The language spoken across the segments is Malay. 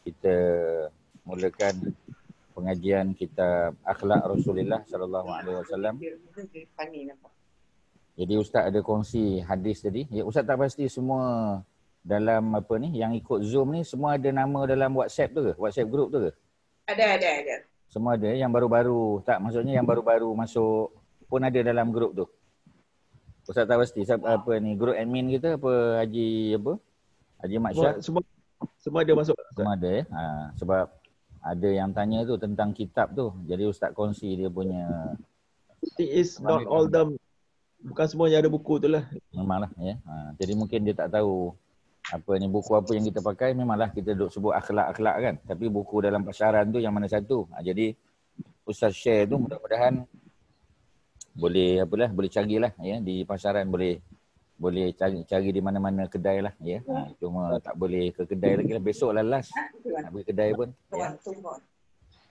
kita mulakan pengajian kitab Akhlak Rasulullah sallallahu alaihi wasallam. Jadi Ustaz ada kongsi hadis tadi. Ya, Ustaz tak pasti semua dalam apa ni yang ikut Zoom ni semua ada nama dalam WhatsApp tu ke? WhatsApp group tu ke? Ada. Semua ada yang baru-baru. Tak, maksudnya yang baru-baru masuk pun ada dalam grup tu. Ustaz tak pasti apa ni grup admin kita apa Haji apa? Haji Mat Syah. Semua ada masuk. Semua ada ya. Sebab ada yang tanya tu tentang kitab tu. Jadi Ustaz kongsi dia punya. It is not all them. Bukan semua yang ada buku tu lah. Memanglah ya. Jadi mungkin dia tak tahu apa ni buku apa yang kita pakai. Memanglah kita duk sebut akhlak-akhlak kan. Tapi buku dalam pasaran tu yang mana satu. Jadi Ustaz share tu mudah-mudahan boleh apalah boleh carilah ya di pasaran boleh cari di mana-mana kedai lah ya. Cuma tak boleh ke kedai lagi lah. Besok lah last. Nak pergi kedai pun. Ya.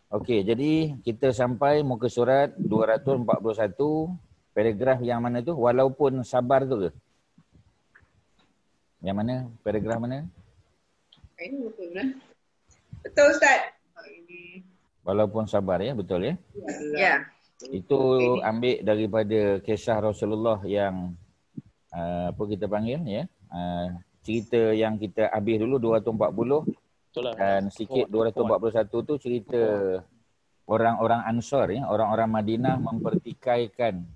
Okey, jadi kita sampai muka surat 241. Paragraf yang mana tu? Walaupun sabar tu ke? Yang mana? Paragraf mana? Ini betul lah. Betul Ustaz. Walaupun sabar ya, betul ya? Ya. Itu ambil daripada kisah Rasulullah yang apa kita panggil ya? Cerita yang kita habis dulu 240 dan sikit 241 tu cerita orang-orang Ansar ya, orang-orang Madinah mempertikaikan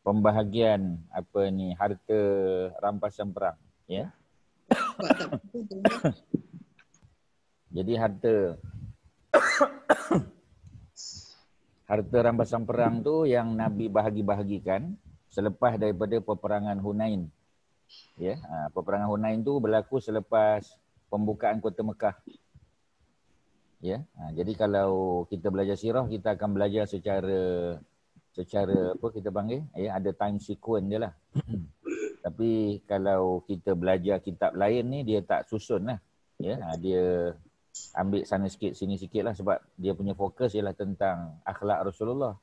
pembahagian apa ni harta rampasan perang ya. Jadi harta rampasan perang tu yang Nabi bahagi-bahagikan selepas daripada peperangan Hunain. Ya, peperangan Hunain tu berlaku selepas pembukaan kota Mekah. Ya, jadi kalau kita belajar sirah kita akan belajar secara apa kita panggil ya ada time sequence dia lah. Tapi kalau kita belajar kitab lain ni dia tak susun lah. Ya, dia ambil sana sikit sini sikit lah sebab dia punya fokus ialah tentang akhlak Rasulullah.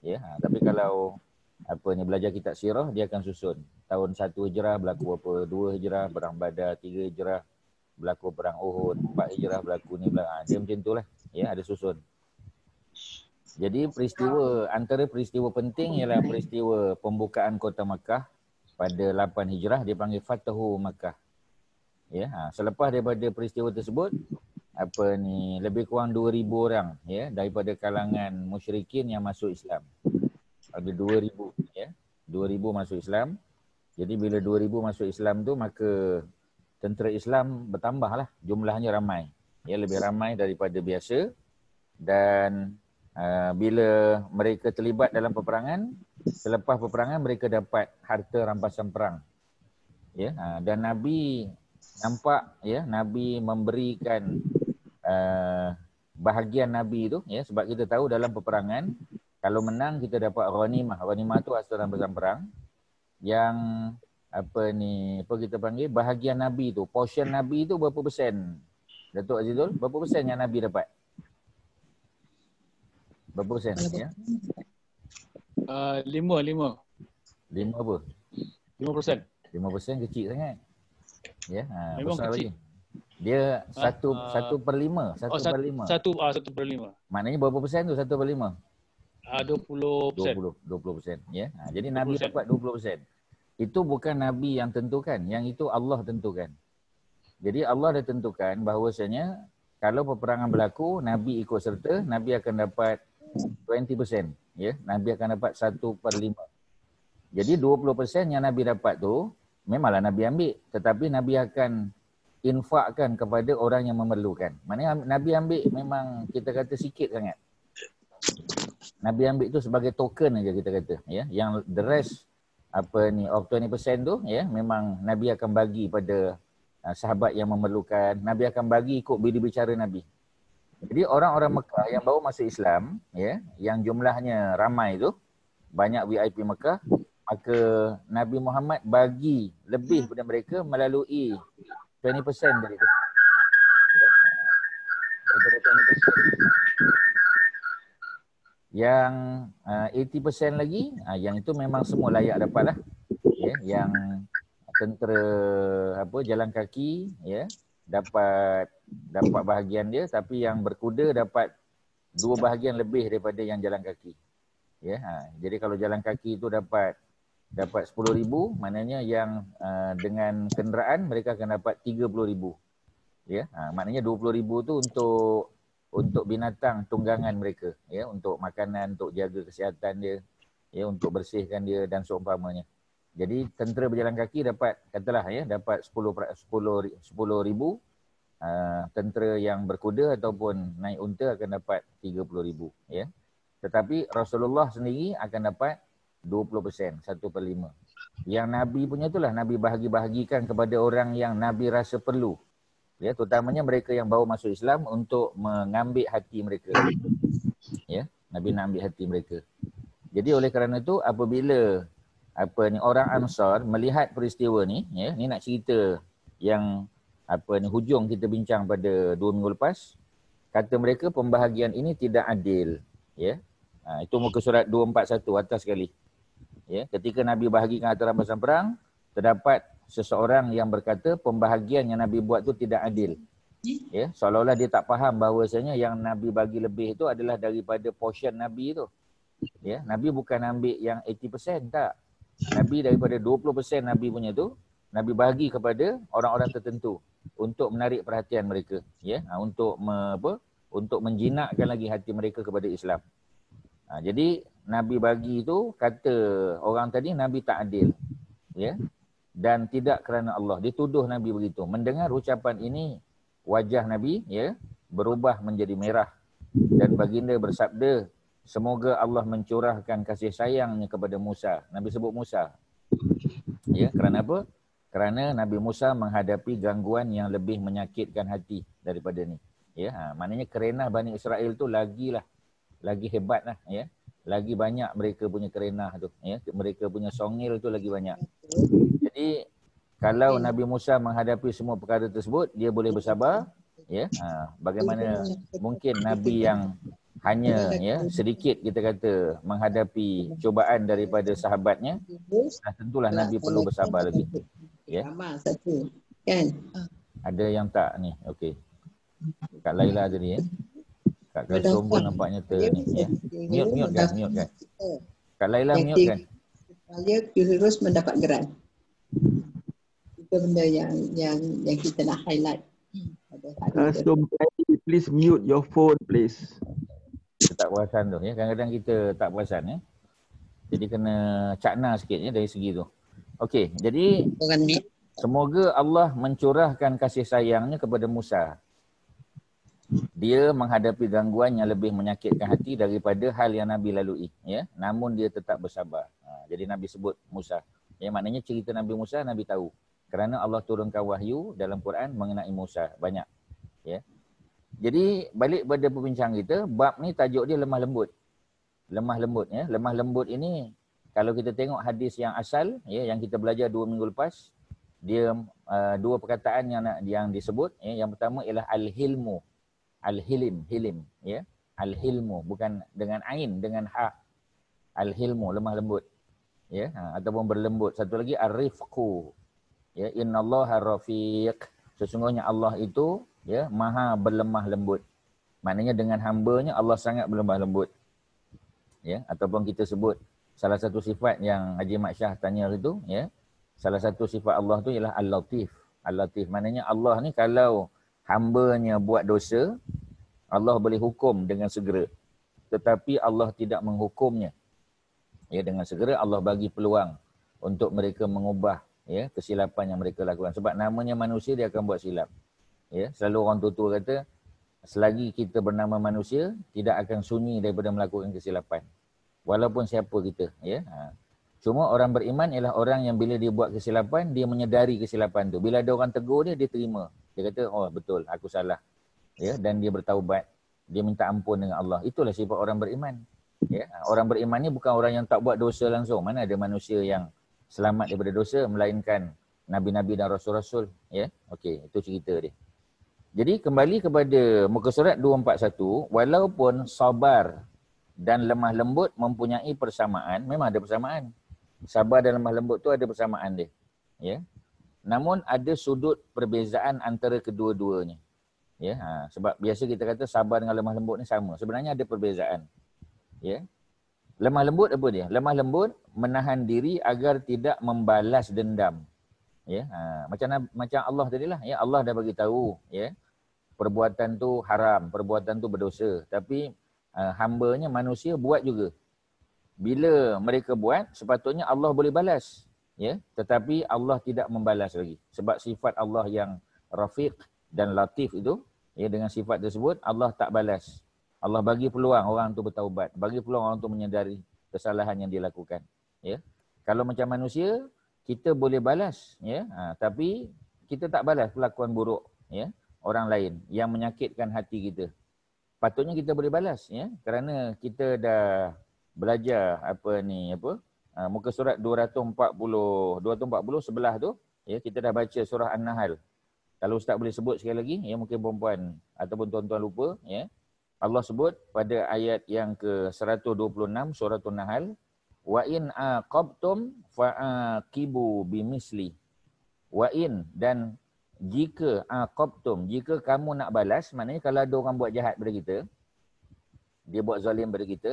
Ya, tapi kalau apa ni belajar kitab sirah dia akan susun. Tahun 1 Hijrah berlaku apa, 2 Hijrah perang Badar, 3 Hijrah berlaku perang Uhud, 4 Hijrah berlaku ni dia macam tu lah. Ya, ada susun. Jadi antara peristiwa penting ialah peristiwa pembukaan kota Makkah pada 8 Hijrah dia panggil Fatahu Makkah. Ya, selepas daripada peristiwa tersebut apa ni lebih kurang 2000 orang ya daripada kalangan musyrikin yang masuk Islam. Ada 2000 ya. 2000 masuk Islam. Jadi bila 2000 masuk Islam tu maka tentera Islam bertambahlah, jumlahnya ramai. Ya, lebih ramai daripada biasa dan bila mereka terlibat dalam peperangan, selepas peperangan mereka dapat harta rampasan perang. Ya, dan Nabi nampak ya Nabi memberikan bahagian Nabi tu ya sebab kita tahu dalam peperangan kalau menang kita dapat ghanimah. Ghanimah tu harta rampasan perang yang apa kita panggil bahagian Nabi tu, portion Nabi tu berapa persen? Datuk Azizul, berapa persen yang Nabi dapat? Berapa persen ya? 5 apa? 5%. 5% kecil sangat. Ya, Memang besar kecil. lagi. Dia 1/5. 1/5. Maknanya berapa persen tu 1/5? 20%. 20%. Ya. Jadi Nabi dapat 20%. Itu bukan Nabi yang tentukan. Yang itu Allah tentukan. Jadi Allah dah tentukan bahawasanya kalau peperangan berlaku, Nabi ikut serta, Nabi akan dapat 20%. Ya. Nabi akan dapat 1/5. Jadi 20% yang Nabi dapat tu, memanglah Nabi ambil. Tetapi Nabi akan infakkan kepada orang yang memerlukan. Maknanya Nabi ambil memang kita kata sikit sangat. Nabi ambil tu sebagai token aja kita kata. Ya. Yang the rest of 20% tu ya memang Nabi akan bagi pada sahabat yang memerlukan. Nabi akan bagi ikut bicara Nabi. Jadi orang-orang Mekah yang baru masuk Islam ya, yang jumlahnya ramai tu, banyak VIP Mekah, maka Nabi Muhammad bagi lebih daripada mereka melalui 20% dari itu. Ya. Daripada 20%. Yang 80% lagi, yang itu memang semua layak dapat lah. Ya, yang tentera jalan kaki ya dapat dapat bahagian dia, tapi yang berkuda dapat 2 bahagian lebih daripada yang jalan kaki. Ya, jadi kalau jalan kaki itu dapat 10,000, maknanya yang dengan kenderaan mereka akan dapat 30,000. Ya, maknanya 20,000 tu untuk binatang tunggangan mereka, ya, untuk makanan, untuk jaga kesihatan dia, ya, untuk bersihkan dia dan seumpamanya. Jadi tentera berjalan kaki dapat, katalah ya, dapat 10,000, tentera yang berkuda ataupun naik unta akan dapat 30,000, ya. Tetapi Rasulullah sendiri akan dapat 20%, 1/5. Yang Nabi punya itulah Nabi bahagi-bahagikan kepada orang yang Nabi rasa perlu. Ya, terutamanya mereka yang baru masuk Islam untuk mengambil hati mereka. Ya, Nabi nak ambil hati mereka. Jadi oleh kerana itu apabila orang Ansar melihat peristiwa ni, ya, ni nak cerita yang hujung kita bincang pada 2 minggu lepas, kata mereka pembahagian ini tidak adil, ya. Itu muka surat 241 atas sekali. Ya, ketika Nabi bahagikan harta rampasan perang, terdapat seseorang yang berkata pembahagian yang Nabi buat tu tidak adil. Ya, seolah-olah dia tak faham bahawasanya yang Nabi bagi lebih itu adalah daripada portion Nabi tu. Ya, Nabi bukan ambil yang 80%, tak. Nabi daripada 20% Nabi punya tu, Nabi bagi kepada orang-orang tertentu untuk menarik perhatian mereka, ya, untuk untuk menjinakkan lagi hati mereka kepada Islam. Jadi Nabi bagi itu, kata orang tadi Nabi tak adil, ya, dan tidak kerana Allah. Dituduh Nabi begitu. Mendengar ucapan ini, wajah Nabi, ya, berubah menjadi merah dan baginda bersabda, semoga Allah mencurahkan kasih sayangnya kepada Musa. Nabi sebut Musa. Ya, kerana apa? Kerana Nabi Musa menghadapi gangguan yang lebih menyakitkan hati daripada ni. Ya, maknanya kerenah Bani Israel tu lagi hebat lah, ya. Lagi banyak mereka punya kerenah tu, ya. Mereka punya songil tu lagi banyak. Jadi kalau Nabi Musa menghadapi semua perkara tersebut, dia boleh bersabar, ya. Bagaimana mungkin Nabi yang hanya, ya, sedikit kita kata menghadapi cubaan daripada sahabatnya, tentulah Nabi perlu bersabar lagi. Ya. Kan? Ada yang tak ni, okey. Kak Laila tadi, ya. Kak Kasum pun nampaknya ni, ya. Mute kan. Kak Laila mute kan. Supaya terus mendapat geran. Itu benda yang kita nak highlight. Kasum, please mute your phone, please. Kita tak perasan tu, ya. Kadang-kadang kita tak perasan, ya. Jadi kena cakna sikit, ya, dari segi tu. Okey, jadi semoga Allah mencurahkan kasih sayangnya kepada Musa. Dia menghadapi gangguan yang lebih menyakitkan hati daripada hal yang Nabi lalui, ya. Namun dia tetap bersabar. Jadi Nabi sebut Musa. Ya, maknanya cerita Nabi Musa Nabi tahu. Kerana Allah turunkan wahyu dalam Quran mengenai Musa banyak, ya. Jadi balik pada perbincangan kita, bab ni tajuk dia lemah lembut. Lemah lembut, ya. Lemah lembut ini kalau kita tengok hadis yang asal, ya, yang kita belajar 2 minggu lepas, dia 2 perkataan yang disebut, ya. Yang pertama ialah al-hilmu. Al-hilim, ya. Al-hilmu bukan dengan ain, dengan ha. Al-hilmu, lemah lembut. Ya, ataupun berlembut. Satu lagi ar-rifqu. Ya, innallaha rafiq. Sesungguhnya Allah itu, ya, maha berlemah lembut. Maknanya dengan hamba-Nya Allah sangat berlemah lembut. Ya, ataupun kita sebut salah satu sifat yang Haji Mat Syah tanya itu, ya. Salah satu sifat Allah tu ialah Al-Latif. Al-Latif maknanya Allah ni kalau hamba-Nya buat dosa, Allah boleh hukum dengan segera. Tetapi Allah tidak menghukumnya. Ya, dengan segera Allah bagi peluang untuk mereka mengubah, ya, kesilapan yang mereka lakukan. Sebab namanya manusia, dia akan buat silap. Ya, selalu orang tua kata, selagi kita bernama manusia, tidak akan sunyi daripada melakukan kesilapan. Walaupun siapa kita, ya. Cuma orang beriman ialah orang yang bila dia buat kesilapan, dia menyedari kesilapan tu. Bila ada orang tegur dia, dia terima. Dia kata, oh betul, aku salah. Ya, dan dia bertaubat. Dia minta ampun dengan Allah. Itulah sifat orang beriman. Ya, orang beriman ni bukan orang yang tak buat dosa langsung. Mana ada manusia yang selamat daripada dosa melainkan nabi-nabi dan rasul-rasul, ya. Okey, itu cerita dia. Jadi kembali kepada muka surat 241, walaupun sabar dan lemah lembut mempunyai persamaan, memang ada persamaan. Sabar dan lemah lembut tu ada persamaan dia, ya. Namun ada sudut perbezaan antara kedua-duanya. Ya, sebab biasa kita kata sabar dengan lemah lembut ni sama. Sebenarnya ada perbezaan. Ya. Lemah lembut apa dia? Lemah lembut menahan diri agar tidak membalas dendam. Ya, macam Allah tadilah. Ya, Allah dah bagi tahu, ya. Perbuatan tu haram, perbuatan tu berdosa. Tapi hamba-Nya manusia buat juga. Bila mereka buat, sepatutnya Allah boleh balas. Ya, tetapi Allah tidak membalas lagi. Sebab sifat Allah yang Rafiq dan Latif itu, ya, dengan sifat tersebut Allah tak balas. Allah bagi peluang orang tu bertaubat, bagi peluang orang tu menyedari kesalahan yang dia lakukan. Ya. Kalau macam manusia, kita boleh balas, ya, tapi kita tak balas perlakuan buruk, ya, orang lain yang menyakitkan hati kita. Patutnya kita boleh balas, ya, kerana kita dah belajar muka surat 240 sebelah tu, ya, kita dah baca surah An-Nahl. Kalau Ustaz boleh sebut sekali lagi, ya, mungkin perempuan ataupun tuan-tuan lupa, ya. Allah sebut pada ayat yang ke-126 surah An-Nahl, wa in aqabtum fa'aqibu bimisli. Wa in, dan jika aqabtum, jika kamu nak balas, maknanya kalau ada orang buat jahat pada kita, dia buat zalim pada kita,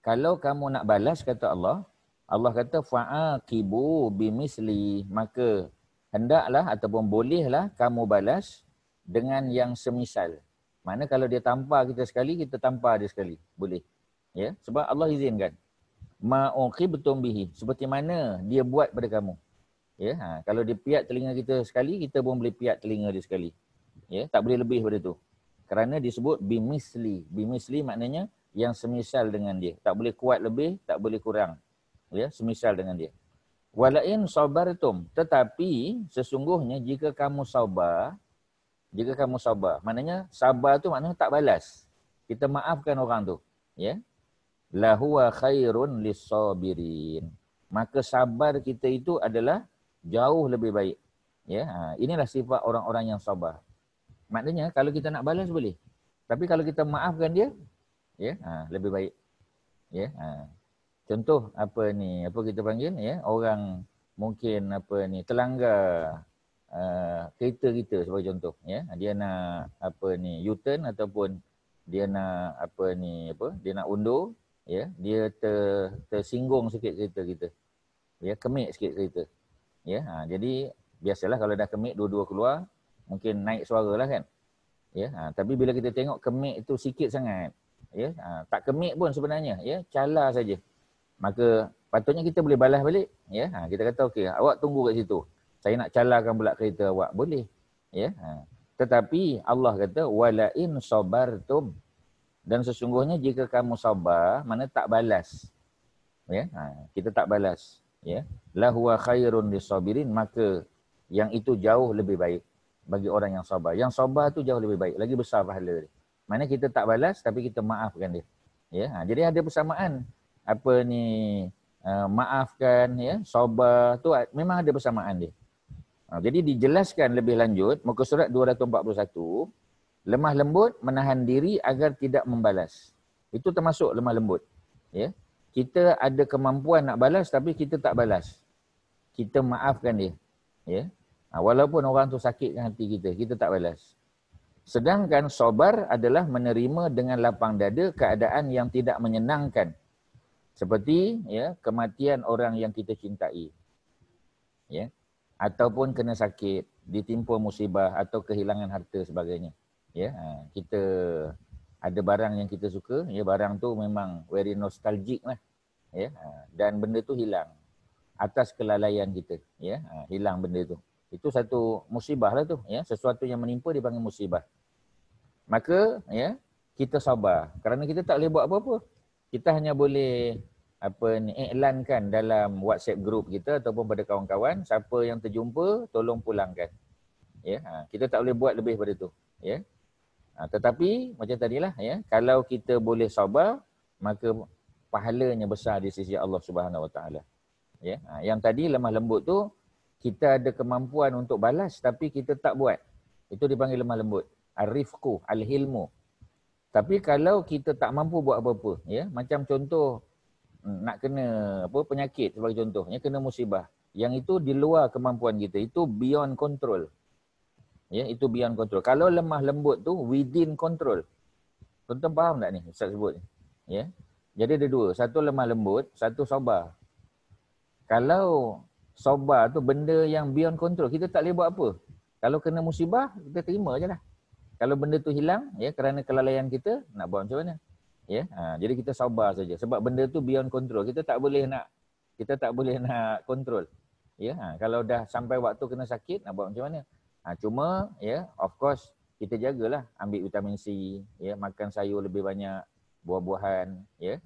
kalau kamu nak balas, kata Allah, Allah kata fa'aqibu bimisli, maka hendaklah ataupun bolehlah kamu balas dengan yang semisal. Mana kalau dia tampar kita sekali, kita tampar dia sekali. Boleh. Ya, sebab Allah izinkan. Ma'uqibtum bihi, seperti mana dia buat pada kamu. Ya, kalau dia piat telinga kita sekali, kita pun boleh piat telinga dia sekali. Ya, tak boleh lebih pada tu. Kerana disebut bimisli. Bimisli maknanya yang semisal dengan dia. Tak boleh kuat lebih, tak boleh kurang. Ya, semisal dengan dia. Walain sabartum, tetapi sesungguhnya jika kamu sabar, maknanya sabar tu maknanya tak balas. Kita maafkan orang tu, ya. Lahuwa khairun lis-sabirin. Maka sabar kita itu adalah jauh lebih baik. Ya, inilah sifat orang-orang yang sabar. Maknanya kalau kita nak balas boleh. Tapi kalau kita maafkan dia, ya, lebih baik. Ya, contoh apa kita panggil, ya, orang mungkin terlanggar kereta kita sebagai contoh, ya. Dia nak U-turn ataupun dia nak dia nak undur, ya. Dia tersinggung sikit kereta kita. Ya, kemik sikit kereta. Ya, jadi biasalah kalau dah kemik dua-dua keluar, mungkin naik suara lah kan. Ya, tapi bila kita tengok kemik itu sikit sangat, ya, tak kemik pun sebenarnya, ya, cala saja. Maka patutnya kita boleh balas balik, ya. Kita kata okey, awak tunggu kat situ. Saya nak calakan pula kereta awak, boleh. Ya. Tetapi Allah kata wala in sabartum, dan sesungguhnya jika kamu sabar, mana tak balas. Ya, kita tak balas, ya. La huwa khairun lisabirin, maka yang itu jauh lebih baik bagi orang yang sabar. Yang sabar tu jauh lebih baik, lagi besar pahala dia. Mana kita tak balas tapi kita maafkan dia. Ya, jadi ada persamaan maafkan, ya, sabar tu memang ada persamaan dia. Jadi dijelaskan lebih lanjut muka surat 241, lemah lembut menahan diri agar tidak membalas. Itu termasuk lemah lembut. Ya. Kita ada kemampuan nak balas tapi kita tak balas. Kita maafkan dia. Ya. Walaupun orang tu sakitkan hati kita, kita tak balas. Sedangkan sabar adalah menerima dengan lapang dada keadaan yang tidak menyenangkan. Seperti, ya, kematian orang yang kita cintai. Ya. Ataupun kena sakit, ditimpa musibah atau kehilangan harta sebagainya. Ya, kita ada barang yang kita suka, ya, barang tu memang very nostalgic lah. Ya, dan benda tu hilang atas kelalaian kita, ya, hilang benda tu. Itu satu musibah lah tu, ya, sesuatu yang menimpa dipanggil musibah. Maka, ya, kita sabar kerana kita tak boleh buat apa-apa. Kita hanya boleh iklankan dalam WhatsApp group kita ataupun pada kawan-kawan, siapa yang terjumpa tolong pulangkan. Ya, kita tak boleh buat lebih pada tu, ya. Tetapi macam tadilah, ya, kalau kita boleh sabar, maka pahalanya besar di sisi Allah Subhanahu Wa Taala. Ya, yang tadi lemah lembut tu kita ada kemampuan untuk balas tapi kita tak buat. Itu dipanggil lemah lembut. Ar-rifqu, al-hilmu. Tapi kalau kita tak mampu buat apa-apa, ya, macam contoh nak kena penyakit sebagai contoh, ya, kena musibah. Yang itu di luar kemampuan kita, itu beyond control. Ya, itu beyond control. Kalau lemah lembut tu within control. Tuan-tuan faham tak ni Ustaz sebut ni? Ya. Jadi ada dua. Satu lemah lembut, satu sabar. Kalau sabar tu benda yang beyond control, kita tak boleh buat apa. Kalau kena musibah, kita terima je lah. Kalau benda tu hilang, ya, kerana kelalaian kita, nak buat macam mana? Ya, jadi kita sabar saja. Sebab benda tu beyond control. Kita tak boleh nak kontrol. Ya, kalau dah sampai waktu kena sakit, nak buat macam mana? Cuma, ya, of course, kita jagalah ambil vitamin C, ya, makan sayur lebih banyak, buah-buahan, ya.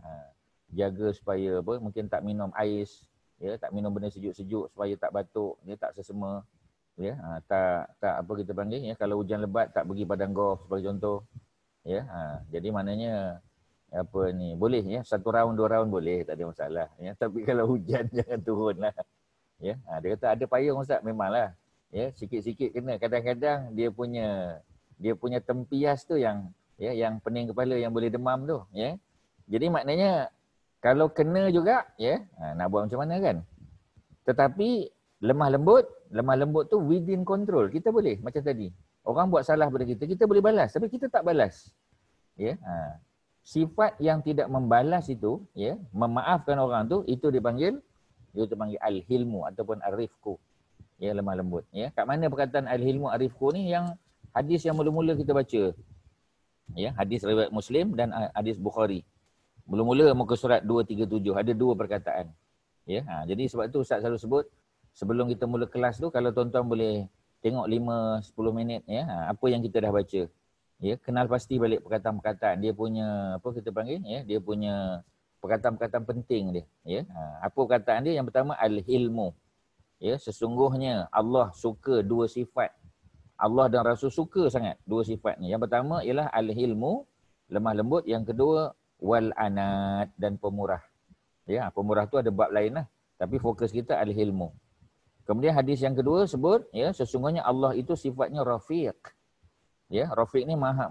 Jaga supaya apa, mungkin tak minum ais, ya, tak minum benda sejuk-sejuk supaya tak batuk, ya, tak sesama. Ya, tak apa kita panggil, ya, kalau hujan lebat tak pergi padang golf sebagai contoh. Ya, jadi maknanya apa ni, boleh ya, 1 round 2 round boleh, tak ada masalah, ya, tapi kalau hujan jangan turunlah. Ya, dia kata ada payung Ustaz, memanglah. Ya, sikit-sikit kena. Kadang-kadang dia punya tempias tu yang, ya, yang pening kepala, yang boleh demam tu, ya. Jadi maknanya kalau kena juga, ya, nak buat macam mana kan? Tetapi lemah lembut tu within control. Kita boleh macam tadi. Orang buat salah pada kita, kita boleh balas, tapi kita tak balas. Ya, sifat yang tidak membalas itu, ya, memaafkan orang tu, itu dipanggil al-hilmu ataupun ar-rifqu. Ya, lemah lembut. Ya, kat mana perkataan al-hilmu ar-rifqu ni? Yang hadis yang mula-mula kita baca. Ya, hadis riwayat Muslim dan hadis Bukhari. Mula-mula muka surat 237 ada 2 perkataan. Ya, jadi sebab tu Ustaz selalu sebut sebelum kita mula kelas tu, kalau tuan-tuan boleh tengok 5-10 minit, ya, apa yang kita dah baca. Ya, kenal pasti balik perkataan-perkataan. Dia punya apa kita panggil, ya, dia punya perkataan-perkataan penting dia, ya. Apa perkataan dia? Yang pertama al-hilmu. Ya, sesungguhnya Allah suka 2 sifat. Allah dan Rasul suka sangat 2 sifat ni. Yang pertama ialah al-hilmu, lemah lembut. Yang kedua wal-anat, dan pemurah. Ya, pemurah tu ada bab lain lah. Tapi fokus kita al-hilmu. Kemudian hadis yang kedua sebut, ya, sesungguhnya Allah itu sifatnya rafiq. Ya, rafiq ni maha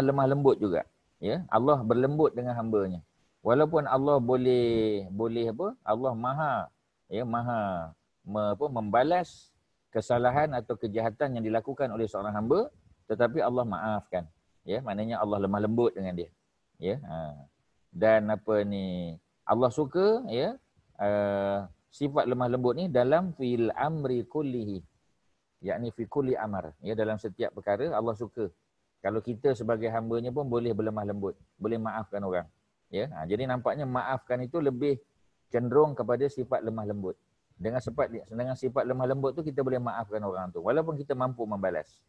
lemah lembut juga. Ya, Allah berlembut dengan hamba-Nya. Walaupun Allah boleh apa? Allah maha membalas kesalahan atau kejahatan yang dilakukan oleh seorang hamba, tetapi Allah maafkan. Ya, maknanya Allah lemah lembut dengan dia. Ya, dan apa ni, Allah suka, ya, sifat lemah lembut ni dalam fil amri kullihi, yakni fi kulli amar, ya, dalam setiap perkara Allah suka. Kalau kita sebagai hamba-Nya pun boleh berlemah lembut, boleh maafkan orang. Ya, jadi nampaknya maafkan itu lebih cenderung kepada sifat lemah lembut. Dengan sifat lemah lembut tu kita boleh maafkan orang tu walaupun kita mampu membalas.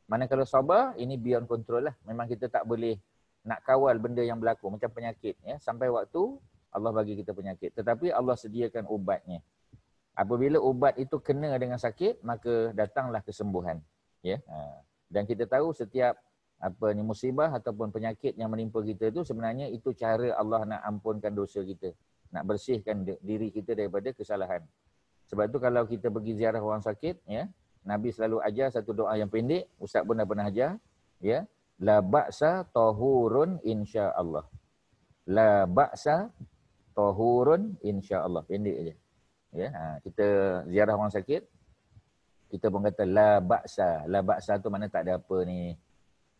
Manakala sabar, ini beyond control lah. Memang kita tak boleh nak kawal benda yang berlaku macam penyakit, ya, sampai waktu Allah bagi kita penyakit. Tetapi Allah sediakan ubatnya. Apabila ubat itu kena dengan sakit, maka datanglah kesembuhan. Ya, dan kita tahu setiap musibah ataupun penyakit yang menimpa kita itu sebenarnya itu cara Allah nak ampunkan dosa kita, nak bersihkan diri kita daripada kesalahan. Sebab tu kalau kita pergi ziarah orang sakit, ya, Nabi selalu ajar satu doa yang pendek, Ustaz pun dah pernah ajar, ya, la ba'sa tahurun insya-Allah. La ba'sa tahurun insya-Allah. Pendek aja. Ya, kita ziarah orang sakit, kita pun kata la ba'sa. La ba'sa tu mana tak ada apa ni.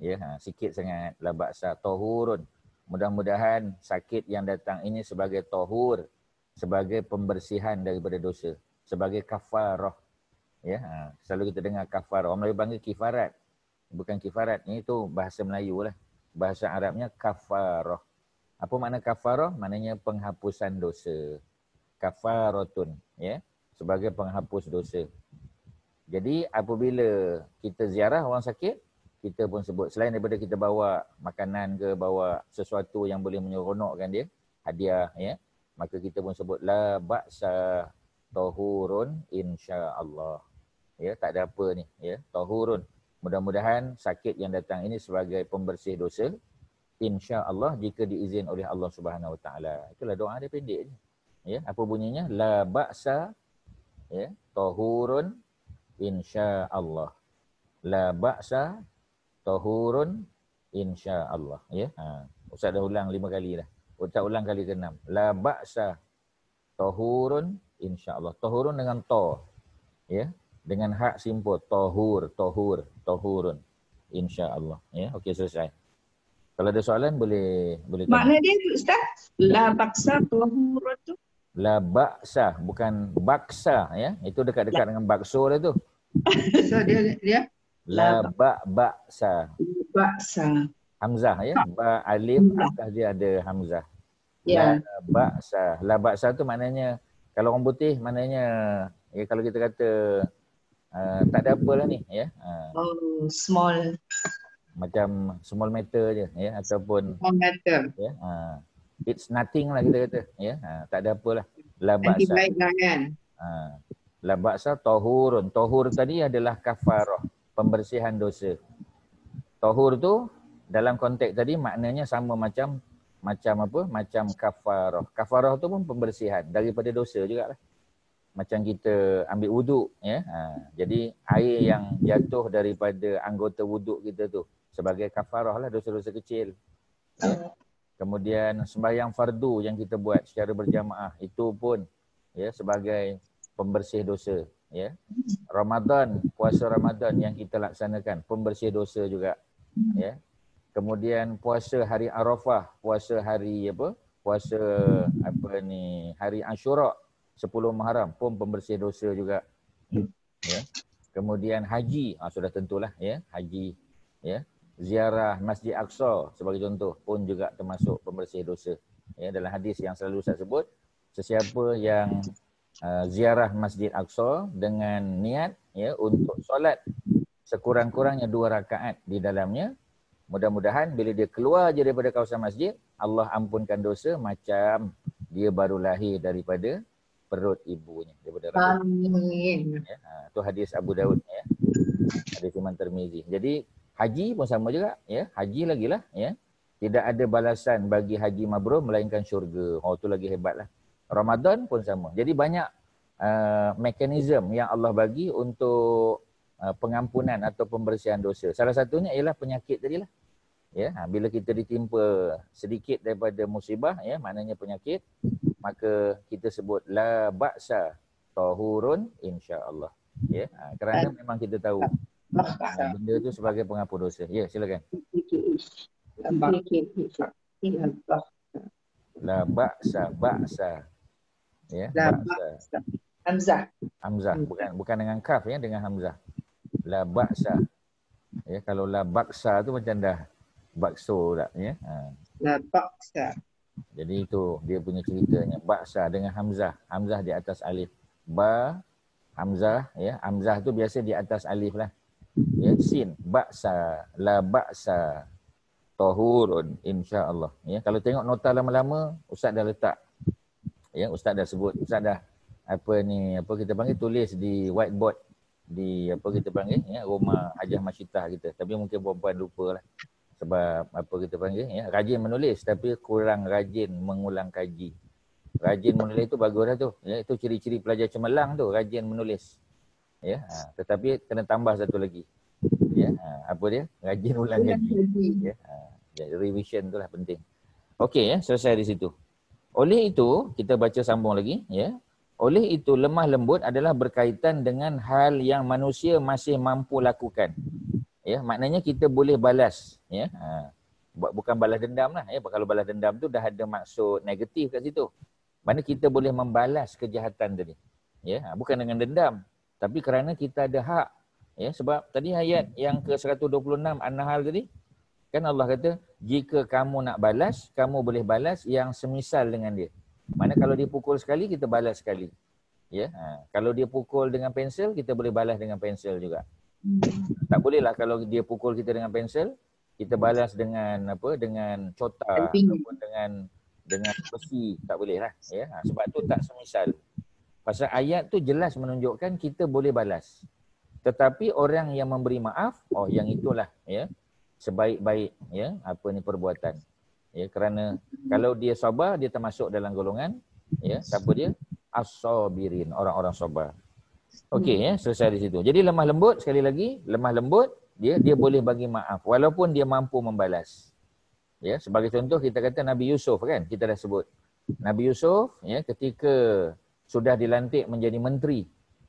Ya, sikit sangat. La ba'sa tahurun. Mudah-mudahan sakit yang datang ini sebagai tahur, sebagai pembersihan daripada dosa, sebagai kafarah. Ya, selalu kita dengar kafarah. Orang Melayu panggil kifarat. Bukan kifarat, ini tu bahasa Melayu lah. Bahasa Arabnya kafarah. Apa makna kafarah? Maknanya penghapusan dosa. Kafaratun, ya, sebagai penghapus dosa. Jadi apabila kita ziarah orang sakit, kita pun sebut, selain daripada kita bawa makanan ke, bawa sesuatu yang boleh menyeronokkan dia, hadiah, ya, maka kita pun sebut la ba'sa tahurun insya-Allah. Ya, tak ada apa ni, ya, tahurun. Mudah-mudahan sakit yang datang ini sebagai pembersih dosa, insya-Allah, jika diizin oleh Allah Subhanahu Wa Taala. Itulah doa dia, pendek je. Ya, apa bunyinya? La ba'sa, ya, tahurun insya-Allah. La ba'sa tahurun insya-Allah. Ya, Ustaz dah ulang 5 kali dah. Ustaz ulang kali ke-6. La ba'sa tahurun insya-Allah. Tahurun dengan ta. Ya. Dengan hak simpul tohurun. Insya-Allah. Ya, okey selesai. Kalau ada soalan boleh tanya. Makna dia tu Ustaz, la baksa tahurun tu. La baksa, bukan baksa ya. Itu dekat-dekat dengan bakso dah tu. So dia La baksa. baksa. Hamzah ya. Ba alif atas dia ada hamzah. Ya. La baksa tu maknanya kalau orang putih maknanya ya kalau kita kata tak ada apa lah ni ya. Oh, small Macam small matter je ya ataupun matter. ya. It's nothing lah kita kata ya. Tak ada apalah. La Nanti baksa. baik lah kan. La baksa tahurun. Tahur tadi adalah kafarah, pembersihan dosa. Tahur tu dalam konteks tadi maknanya sama macam apa? Macam kafarah. Kafarah tu pun pembersihan daripada dosa jugalah. Macam kita ambil wuduk ya. Jadi air yang jatuh daripada anggota wuduk kita tu sebagai kafarah lah dosa-dosa kecil. Ya. Kemudian sembahyang fardu yang kita buat secara berjamaah itu pun ya sebagai pembersih dosa ya. Ramadan, puasa Ramadan yang kita laksanakan pembersih dosa juga ya. Kemudian puasa hari Arafah, puasa hari apa? Puasa hari Ashura 10 Muharram pun pembersih dosa juga. Ya. Kemudian haji, sudah tentulah ya, haji ya. Ziarah Masjid Aqsa sebagai contoh pun juga termasuk pembersih dosa. Ya, dalam hadis yang selalu saya sebut, sesiapa yang ziarah Masjid Aqsa dengan niat ya untuk solat sekurang-kurangnya 2 rakaat di dalamnya, mudah-mudahan bila dia keluar je daripada kawasan masjid, Allah ampunkan dosa macam dia baru lahir daripada perut ibunya, daripada rahim. Amin. Ya, itu hadis Abu Daud ya. Hadis Imam Tirmizi. Jadi haji pun sama juga ya. Haji lagilah ya. Tidak ada balasan bagi haji mabrur melainkan syurga. Tu lagi hebatlah. Ramadan pun sama. Jadi banyak mekanisme yang Allah bagi untuk pengampunan atau pembersihan dosa. Salah satunya ialah penyakit tadilah. Ya, bila kita ditimpa sedikit daripada musibah ya, maknanya penyakit, maka kita sebut la ba'sa tahurun insya-Allah. Ya, kerana memang kita tahu benda itu sebagai pengampun dosa. Ya, silakan. La ba'sa. Ya, ba'sa. Hamzah. Bukan dengan kaf ya, dengan hamzah. La ba'sa. Ya, kalau la baksa tu macam dah bakso tak ya. La baksa. Jadi itu dia punya ceritanya. Baksa dengan hamzah. Hamzah di atas alif. Ba, hamzah ya. Hamzah tu biasa di atas alif lah. Ya, sin, baksa, la baksa, tahurun, insya-Allah. Ya, kalau tengok nota lama-lama, Ustaz dah letak. Ya, Ustaz dah sebut, Ustaz dah apa kita panggil, tulis di whiteboard di apa kita panggil ya, rumah Hajah Masyitah kita. Tapi mungkin perempuan lupalah. Sebab apa kita panggil ya, rajin menulis tapi kurang rajin mengulang kaji. Rajin menulis tu bagus dah tu. Ya, itu ciri-ciri pelajar cemerlang tu, rajin menulis. Ya, tetapi kena tambah satu lagi. Ya, apa dia? Rajin ulang kaji. Ya, jadi revision tu lah penting. Okey ya, selesai di situ. Oleh itu, kita baca sambung lagi ya. Oleh itu lemah lembut adalah berkaitan dengan hal yang manusia masih mampu lakukan. Ya, maknanya kita boleh balas ya. Bukan balas dendam lah ya. Kalau balas dendam tu dah ada maksud negatif kat situ. Mana kita boleh membalas kejahatan tadi. Ya, bukan dengan dendam, tapi kerana kita ada hak. Ya, sebab tadi ayat yang ke-126 An-Nahl tadi kan Allah kata jika kamu nak balas, kamu boleh balas yang semisal dengan dia. Mana kalau dia pukul sekali, kita balas sekali. Ya, kalau dia pukul dengan pensel, kita boleh balas dengan pensel juga. Tak bolehlah kalau dia pukul kita dengan pensel, kita balas dengan apa? Dengan cota ataupun dengan besi, tak boleh lah. Ya, sebab tu tak semisal. Pasal ayat tu jelas menunjukkan kita boleh balas. Tetapi orang yang memberi maaf, yang itulah ya sebaik-baik ya perbuatan. Ya, kerana kalau dia sabar, dia termasuk dalam golongan ya siapa dia? As-sabirin, orang-orang sabar. Okey ya, selesai di situ. Jadi lemah lembut, sekali lagi, lemah lembut dia boleh bagi maaf walaupun dia mampu membalas. Ya, sebagai contoh kita kata Nabi Yusuf kan, kita dah sebut. Nabi Yusuf ya ketika sudah dilantik menjadi menteri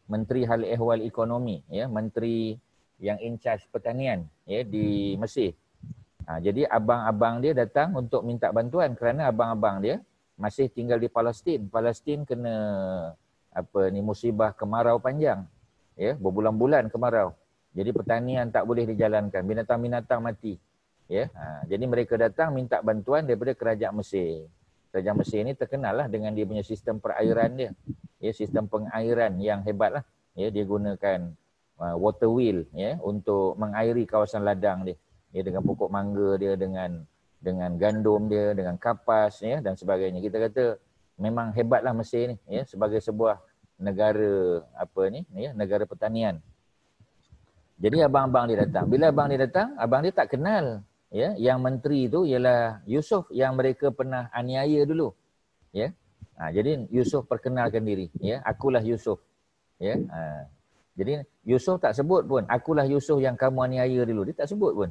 Menteri Hal Ehwal Ekonomi, ya, menteri yang in charge pertanian, ya, di Mesir. Jadi abang-abang dia datang untuk minta bantuan kerana abang-abang dia masih tinggal di Palestin. Palestin kena musibah kemarau panjang, ya, berbulan-bulan kemarau. Jadi pertanian tak boleh dijalankan, binatang-binatang mati, ya. Jadi mereka datang minta bantuan daripada kerajaan Mesir. Kerajaan Mesir ni terkenal lah dengan dia punya sistem perairan dia, ya, sistem pengairan yang hebat lah, ya. Dia gunakan water wheel, ya, untuk mengairi kawasan ladang dia, ya, dengan pokok mangga dia, dengan gandum dia, dengan kapas, ya, dan sebagainya. Kita kata memang hebatlah Mesir ni, ya, sebagai sebuah negara negara pertanian. Jadi abang-abang dia datang. Bila abang dia datang, abang dia tak kenal, ya, yang menteri tu ialah Yusuf yang mereka pernah aniaya dulu, ya. Jadi Yusuf perkenalkan diri, ya, akulah Yusuf, ya. Jadi Yusuf tak sebut pun akulah Yusuf yang kamu aniaya dulu. Dia tak sebut pun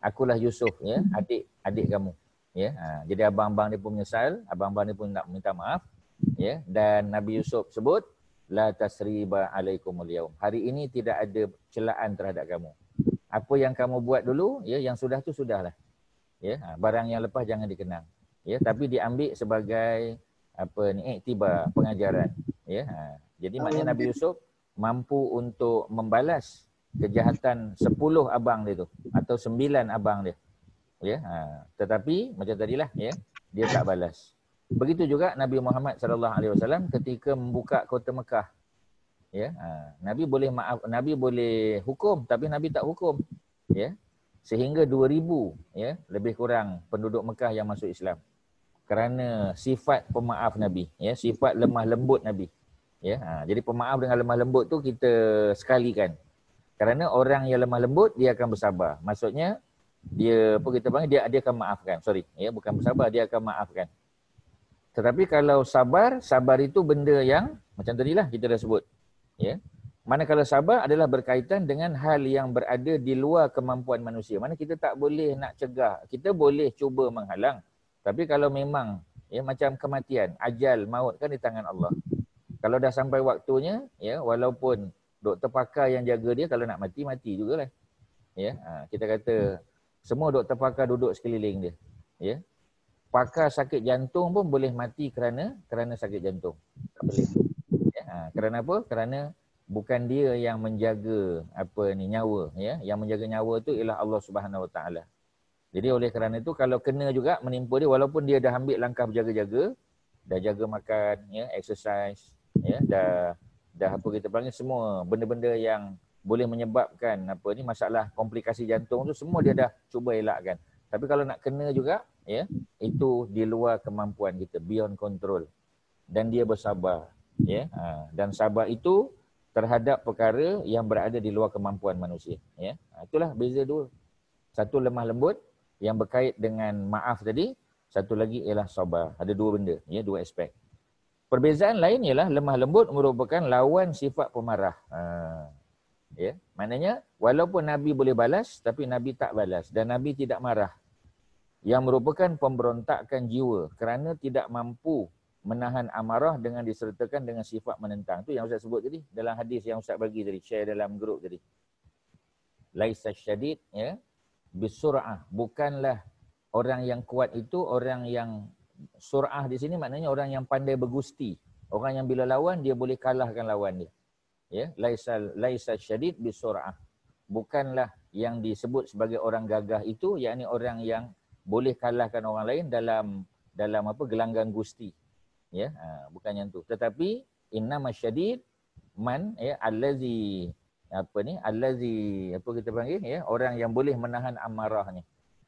akulah Yusuf, ya, adik kamu, ya. Jadi abang-abang dia pun menyesal, abang-abang dia pun nak minta maaf, ya, dan Nabi Yusuf sebut la tasriba alaikumul yaum. Hari ini tidak ada celaan terhadap kamu. Apa yang kamu buat dulu, ya, yang sudah tu sudahlah. Ya, barang yang lepas jangan dikenang. Ya, tapi diambil sebagai iktibar, pengajaran, ya. Jadi maknanya Nabi Yusuf mampu untuk membalas kejahatan 10 abang dia tu atau 9 abang dia. Ya, tetapi macam tadilah, ya, dia tak balas. Begitu juga Nabi Muhammad SAW ketika membuka kota Mekah. Ya, Nabi boleh maaf, Nabi boleh hukum, tapi Nabi tak hukum. Ya, sehingga 2000, ya, lebih kurang penduduk Mekah yang masuk Islam. Kerana sifat pemaaf Nabi, ya, sifat lemah lembut Nabi. Ya, jadi pemaaf dengan lemah lembut tu kita sekalikan. Kerana orang yang lemah lembut dia akan bersabar. Maksudnya dia dia akan maafkan. Ya, bukan bersabar, dia akan maafkan. Tetapi kalau sabar itu benda yang macam tadilah kita dah sebut. Ya. Manakala sabar adalah berkaitan dengan hal yang berada di luar kemampuan manusia. Mana kita tak boleh nak cegah. Kita boleh cuba menghalang. Tapi kalau memang, ya, macam kematian, ajal, maut kan di tangan Allah. Kalau dah sampai waktunya, ya, walaupun doktor pakar yang jaga dia, kalau nak mati, mati jugalah. Ya. Kita kata semua doktor pakar duduk sekeliling dia. Ya. Pakar sakit jantung pun boleh mati kerana sakit jantung. Tak boleh. Ya, kerana apa? Kerana bukan dia yang menjaga nyawa, ya. Yang menjaga nyawa tu ialah Allah Subhanahu Wa Taala. Jadi oleh kerana itu kalau kena juga menimpa dia, walaupun dia dah ambil langkah berjaga-jaga, dah jaga makan, ya, exercise, ya, dah kita panggil semua benda-benda yang boleh menyebabkan masalah komplikasi jantung tu semua dia dah cuba elakkan. Tapi kalau nak kena juga, ya, itu di luar kemampuan kita, beyond control. Dan dia bersabar, ya. Dan sabar itu terhadap perkara yang berada di luar kemampuan manusia, ya. Itulah beza dua. Satu lemah lembut yang berkait dengan maaf tadi, satu lagi ialah sabar. Ada dua benda, ya, dua aspek. Perbezaan lain ialah lemah lembut merupakan lawan sifat pemarah. Ya, maknanya walaupun Nabi boleh balas, tapi Nabi tak balas dan Nabi tidak marah. Yang merupakan pemberontakan jiwa kerana tidak mampu menahan amarah dengan disertakan dengan sifat menentang. Itu yang Ustaz sebut tadi dalam hadis yang Ustaz bagi tadi, share dalam grup tadi. Laisa syadid, ya, bisur'ah. Bukanlah orang yang kuat itu orang yang sur'ah di sini maknanya orang yang pandai bergusti. Orang yang bila lawan dia boleh kalahkan lawan dia. Ya, laisa syadid bisur'ah. Bukanlah yang disebut sebagai orang gagah itu, yakni orang yang boleh kalahkan orang lain dalam gelanggang gusti. Ya, bukan yang tu. Tetapi innama syadid man, ya, allazi kita panggil, ya, orang yang boleh menahan amarahnya.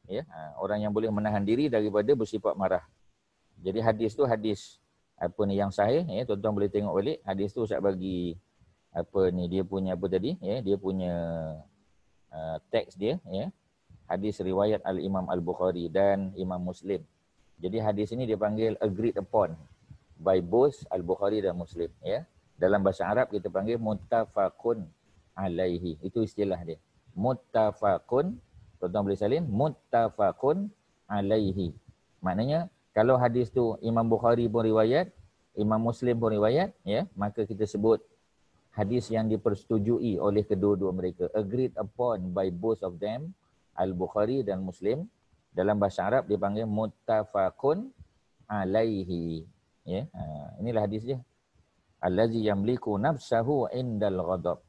Ya, orang yang boleh menahan diri daripada bersifat marah. Jadi hadis tu hadis yang sahih, ya, tuan-tuan boleh tengok balik. Hadis tu Ustaz bagi dia punya ya, dia punya teks dia, ya. Hadis riwayat Al-Imam Al-Bukhari dan Imam Muslim. Jadi hadis ini dia panggil agreed upon by both Al-Bukhari dan Muslim, ya. Dalam bahasa Arab kita panggil muttafaqun alaihi. Itu istilah dia. Muttafaqun, tuan-tuan boleh salin, muttafaqun alaihi. Maknanya kalau hadis tu Imam Bukhari pun riwayat, Imam Muslim pun riwayat, ya, maka kita sebut hadis yang dipersetujui oleh kedua-dua mereka, agreed upon by both of them, Al-Bukhari dan Muslim. Dalam bahasa Arab dipanggil muttafaqun alaihi. Ya, inilah hadis dia. Allazi yamliku nafsahu indal ghadab.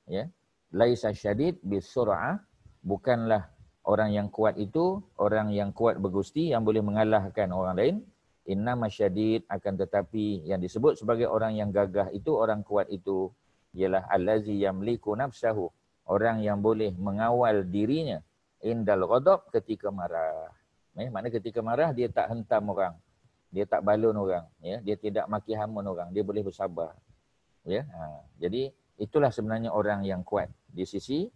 Ya. Laisa syadid bisur'ah, bukanlah orang yang kuat itu orang yang kuat bergusti yang boleh mengalahkan orang lain. Innama syadid, akan tetapi yang disebut sebagai orang yang gagah itu, orang kuat itu ialah allazi yamliku nafsahu, orang yang boleh mengawal dirinya indal ghadab, ketika marah. Maknanya ketika marah dia tak hentam orang, dia tak balun orang, ya, dia tidak maki hamun orang, dia boleh bersabar. Ya, jadi itulah sebenarnya orang yang kuat di sisi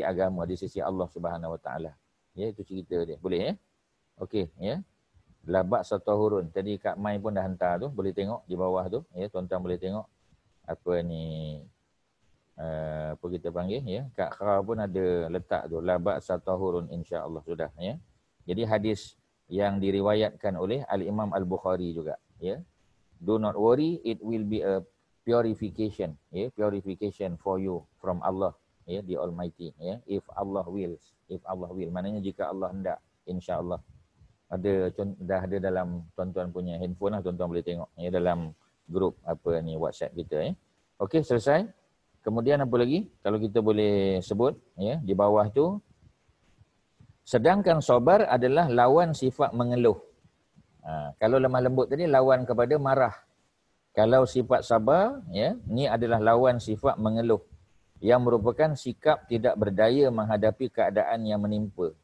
agama, di sisi Allah Subhanahu Wa Taala. Ya, itu cerita dia. Boleh ya? Okey, ya. Labak satahurun. Tadi Kak Mai pun dah hantar tu, boleh tengok di bawah tu, ya, tuan-tuan boleh tengok apa ni apa kita panggil, ya. Kak Kha pun ada letak tu, labak satahurun, insya-Allah sudah, ya. Jadi hadis yang diriwayatkan oleh Al-Imam Al-Bukhari juga, ya. Do not worry, it will be a purification, ya, purification for you from Allah, ya, the Almighty, ya. If Allah wills, maknanya jika Allah hendak, insya-Allah. Dah ada dalam tuan-tuan punya handphone lah, tuan-tuan boleh tengok, ya, dalam grup apa ni WhatsApp kita, ya. Okey, selesai. Kemudian apa lagi? Kalau kita boleh sebut, ya, di bawah tu, sedangkan sabar adalah lawan sifat mengeluh. Kalau lemah lembut tadi lawan kepada marah. Kalau sifat sabar, ya, ni adalah lawan sifat mengeluh, yang merupakan sikap tidak berdaya menghadapi keadaan yang menimpa,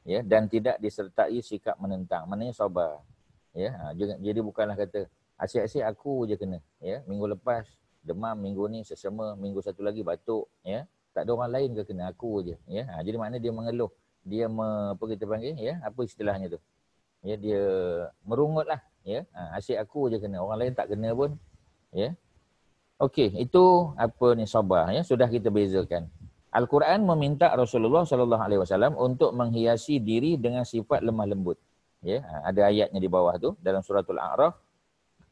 ya, dan tidak disertai sikap menentang. Maknanya sabar. Ya, jadi bukanlah kata asyik-asyik aku je kena, ya. Minggu lepas demam, minggu ni sesama, minggu satu lagi batuk, ya. Tak ada orang lain ke kena, aku je, ya. Jadi maknanya dia mengeluh. Dia apa kita panggil, ya, apa istilahnya tu? Ya, dia merungutlah, ya. Asyik aku je kena, orang lain tak kena pun, ya. Okey, itu apa ni sabar, ya, sudah kita bezakan. Al-Quran meminta Rasulullah sallallahu alaihi wasallam untuk menghiasi diri dengan sifat lemah lembut. Ya, ada ayatnya di bawah tu dalam suratul A'raf.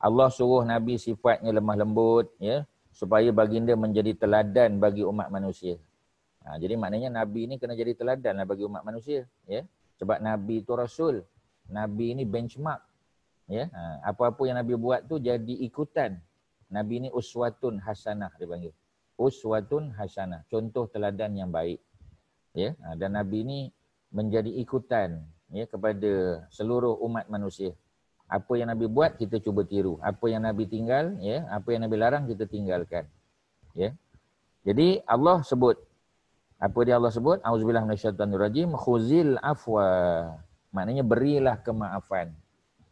Allah suruh Nabi sifatnya lemah lembut, ya, supaya baginda menjadi teladan bagi umat manusia. Jadi maknanya Nabi ni kena jadi teladan lah bagi umat manusia, ya. Sebab Nabi itu Rasul. Nabi ni benchmark, ya. Apa-apa yang Nabi buat tu jadi ikutan. Nabi ni uswatun hasanah dia panggil. Uswatun hasanah, contoh teladan yang baik, ya. Dan Nabi ni menjadi ikutan, ya, kepada seluruh umat manusia. Apa yang Nabi buat kita cuba tiru, apa yang Nabi tinggal, ya, apa yang Nabi larang kita tinggalkan, ya. Jadi Allah sebut, apa dia Allah sebut? Auzubillahi minasyaitonirrajim, khuzil afwa. Maknanya berilah kemaafan.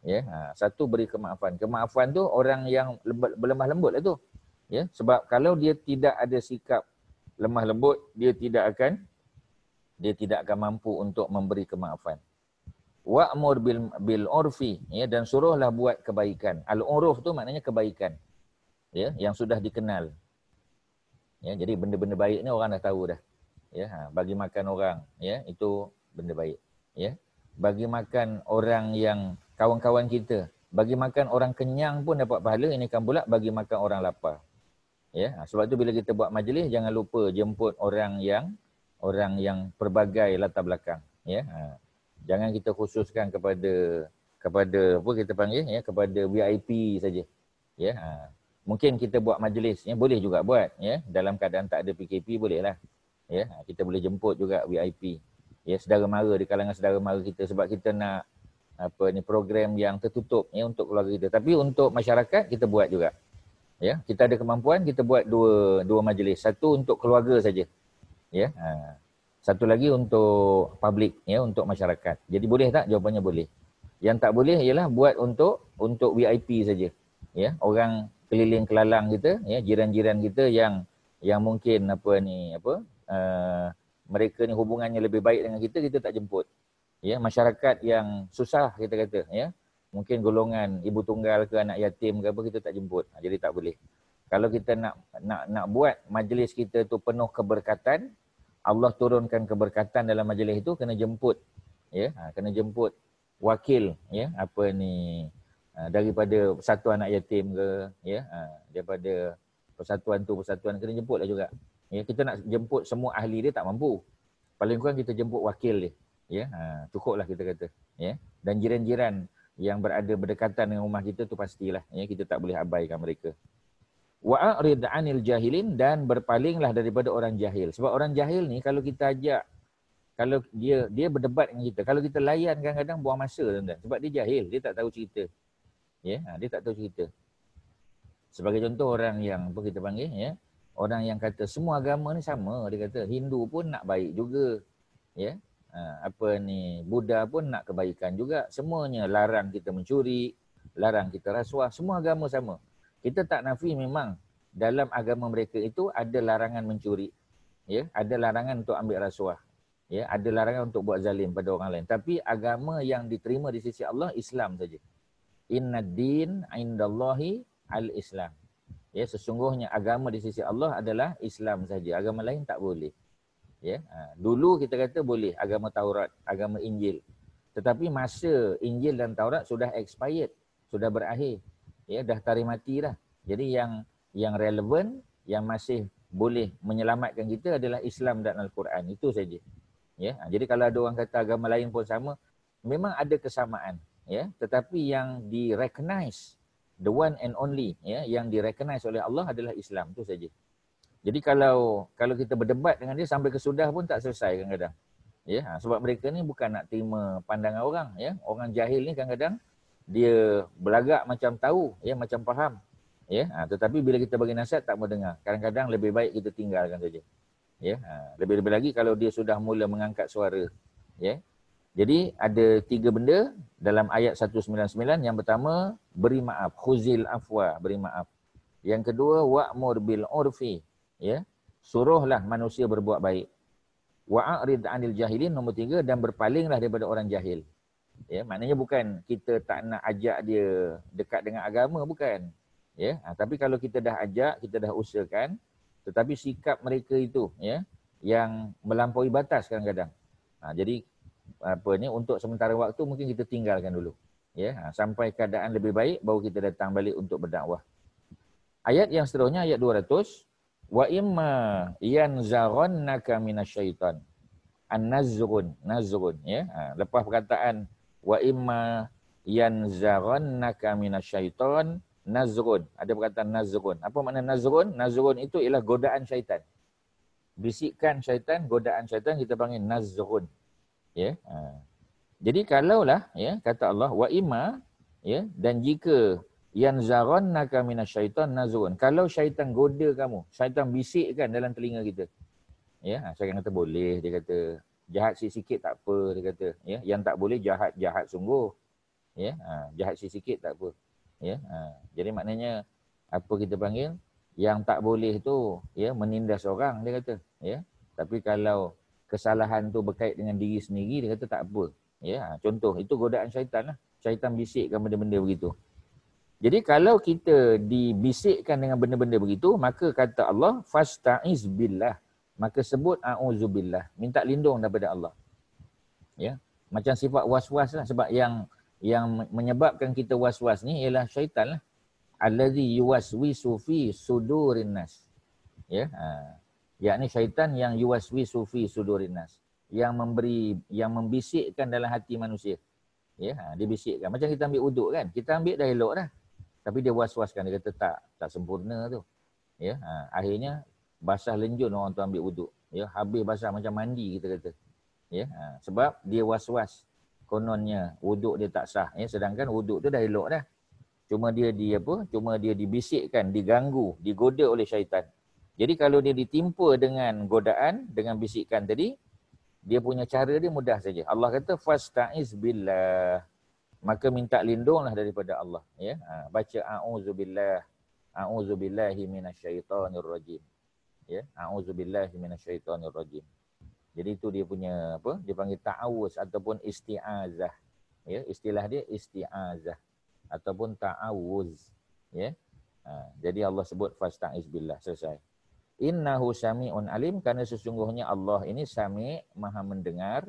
Ya, satu beri kemaafan. Kemaafan tu orang yang berlemah lembut lah tu. Ya, sebab kalau dia tidak ada sikap lemah lembut, dia tidak akan mampu untuk memberi kemaafan. Wa'mur bil urfi, ya, dan suruhlah buat kebaikan. Al-uruf tu maknanya kebaikan. Ya, yang sudah dikenal. Ya, jadi benda-benda baik ni orang dah tahu dah. Ya, bagi makan orang, ya, itu benda baik, ya. Bagi makan orang yang kawan-kawan kita, bagi makan orang kenyang pun dapat pahala, ini kan pula bagi makan orang lapar. Ya, sebab tu bila kita buat majlis jangan lupa jemput orang yang pelbagai latar belakang, ya. Jangan kita khususkan kepada apa kita panggil, ya, kepada VIP saja. Ya, mungkin kita buat majlis, ya, boleh juga buat, ya, dalam keadaan tak ada PKP bolehlah. Ya, kita boleh jemput juga VIP. Ya, saudara mara di kalangan saudara mara kita, sebab kita nak apa ni program yang tertutup, ya, untuk keluarga kita. Tapi untuk masyarakat kita buat juga. Ya, kita ada kemampuan kita buat dua majlis. Satu untuk keluarga saja. Ya. Satu lagi untuk public, ya, untuk masyarakat. Jadi boleh tak? Jawapannya boleh. Yang tak boleh ialah buat untuk VIP saja. Ya, orang keliling kelalang kita, ya, jiran-jiran kita yang mungkin mereka ni hubungannya lebih baik dengan kita tak jemput. Ya, masyarakat yang susah kita kata, ya. Mungkin golongan ibu tunggal ke anak yatim ke apa, kita tak jemput. Jadi tak boleh. Kalau kita nak buat majlis kita tu penuh keberkatan, Allah turunkan keberkatan dalam majlis itu, kena jemput, ya. Kena jemput wakil, ya, daripada satu anak yatim ke, ya, daripada persatuan tu persatuan kena jemput lah juga. Ya, kita nak jemput semua ahli dia tak mampu. Paling kurang kita jemput wakil dia. Ya, cukuplah kita kata. Ya, dan jiran-jiran yang berada berdekatan dengan rumah kita tu pastilah. Ya, kita tak boleh abaikan mereka. Wa a'rid 'anil jahilin, dan berpalinglah daripada orang jahil. Sebab orang jahil ni kalau kita ajak, kalau dia berdebat dengan kita, kalau kita layan kadang-kadang buang masa tuan-tuan. Sebab dia jahil, dia tak tahu cerita. Ya, dia tak tahu cerita. Sebagai contoh orang yang apa kita panggil, ya, orang yang kata semua agama ni sama, dia kata Hindu pun nak baik juga. Ya. Apa ni, Buddha pun nak kebaikan juga. Semuanya larang kita mencuri, larang kita rasuah, semua agama sama. Kita tak nafi memang dalam agama mereka itu ada larangan mencuri. Ya, ada larangan untuk ambil rasuah. Ya, ada larangan untuk buat zalim pada orang lain. Tapi agama yang diterima di sisi Allah Islam saja. Innad din indallahi al-Islam. Ya, sesungguhnya agama di sisi Allah adalah Islam saja. Agama lain tak boleh. Ya, dulu kita kata boleh agama Taurat, agama Injil. Tetapi masa Injil dan Taurat sudah expired, sudah berakhir. Ya, dah tarikh mati dah. Jadi yang relevan, yang masih boleh menyelamatkan kita adalah Islam dan Al-Quran. Itu saja. Ya, jadi kalau ada orang kata agama lain pun sama, memang ada kesamaan, ya, tetapi yang di-recognize, the one and only, ya, yang di-recognize oleh Allah adalah Islam, tu saja. Jadi kalau kita berdebat dengan dia sampai ke sudah pun tak selesai kadang-kadang. Ya, sebab mereka ni bukan nak terima pandangan orang, ya. Orang jahil ni kadang-kadang dia belagak macam tahu, ya, macam faham. Ya, tetapi bila kita bagi nasihat tak mau dengar. Kadang-kadang lebih baik kita tinggalkan saja. Ya, lebih-lebih lagi kalau dia sudah mula mengangkat suara. Ya. Jadi ada 3 benda dalam ayat 199. Yang pertama, beri maaf, khuzil afwa, beri maaf. Yang kedua, wa'mur bil urfi, ya, suruhlah manusia berbuat baik. Wa'rid 'anil jahilin, nombor 3, dan berpalinglah daripada orang jahil. Ya, maknanya bukan kita tak nak ajak dia dekat dengan agama, bukan. Ya, tapi kalau kita dah ajak, kita dah usahakan, tetapi sikap mereka itu, ya, yang melampaui batas kadang-kadang. Jadi apa ni, untuk sementara waktu mungkin kita tinggalkan dulu. Ya, sampai keadaan lebih baik baru kita datang balik untuk berdakwah. Ayat yang seterusnya, ayat 200, wa imma yanzaghannaka minasyaitan. An-nazrun, nazrun, ya. Lepas perkataan wa imma yanzaghannaka minasyaitan, nazrun. Ada perkataan nazrun. Apa makna nazrun? Nazrun itu ialah godaan syaitan. Bisikan syaitan, godaan syaitan kita panggil nazrun. Ya. Jadi kalaulah, ya, kata Allah wa imma, ya, dan jika yanzaghannaka minasyaitan nazrun. Kalau syaitan goda kamu, syaitan bisikkan dalam telinga kita. Ya, syaitan kata boleh, dia kata jahat sikit tak apa, dia kata, ya, yang tak boleh jahat sungguh. Ya, jahat sikit tak apa. Ya, jadi maknanya apa kita panggil, yang tak boleh tu, ya, menindas orang, dia kata, ya. Tapi kalau kesalahan tu berkait dengan diri sendiri, dia kata tak apa. Ya, contoh itu godaan syaitan lah. Syaitan bisikkan benda-benda begitu. Jadi kalau kita dibisikkan dengan benda-benda begitu, maka kata Allah fasta'iz billah, maka sebut a'udzubillah, minta lindung daripada Allah. Ya, macam sifat was-was lah, sebab yang menyebabkan kita was-was ni ialah syaitan lah. Allazi yuwaswisu fi sudurin nas. Ya, yakni syaitan yang yuwaswisu fi sudurin nas, yang membisikkan dalam hati manusia. Ya, dia bisikkan. Macam kita ambil wuduk kan, kita ambil dah elok dah, tapi dia was-waskan, dia kata tak sempurna tu. Ya, akhirnya basah lenjun orang tu ambil wuduk. Ya, habis basah macam mandi kita kata. Ya, sebab dia was-was. Kononnya wuduk dia tak sah, ya, sedangkan wuduk tu dah elok dah. Cuma dia dibisikkan, diganggu, digoda oleh syaitan. Jadi kalau dia ditimpa dengan godaan, dengan bisikan tadi, dia punya cara dia mudah saja. Allah kata fasta'iz billah, maka minta lindunglah daripada Allah. Ya, baca a'udzubillahi minasyaitonir rajim. Ya, a'udzubillahi minasyaitonir rajim. Jadi itu dia punya apa? Dia panggil ta'awuz ataupun isti'azah. Ya, istilah dia isti'azah ataupun ta'awuz. Ya. Jadi Allah sebut fasta'iz billah, selesai. Innahu sami'un alim, kerana sesungguhnya Allah ini sami', maha mendengar,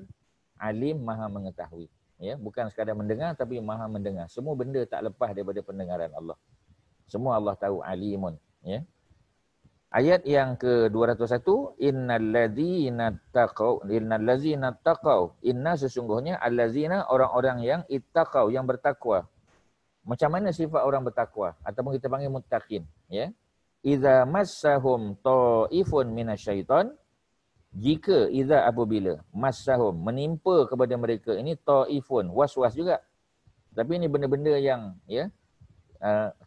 alim, maha mengetahui. Ya, bukan sekadar mendengar tapi maha mendengar. Semua benda tak lepas daripada pendengaran Allah. Semua Allah tahu, alimun, ya. Ayat yang ke-201, innallazina taqau, inna sesungguhnya allazina orang-orang yang ittaqau, yang bertakwa. Macam mana sifat orang bertakwa ataupun kita panggil muttaqin, ya? Idza massahum ta'ifun minasyaitan, jika apabila massahum menimpa kepada mereka ini ta'ifun, was-was juga. Tapi ini benda-benda yang, ya,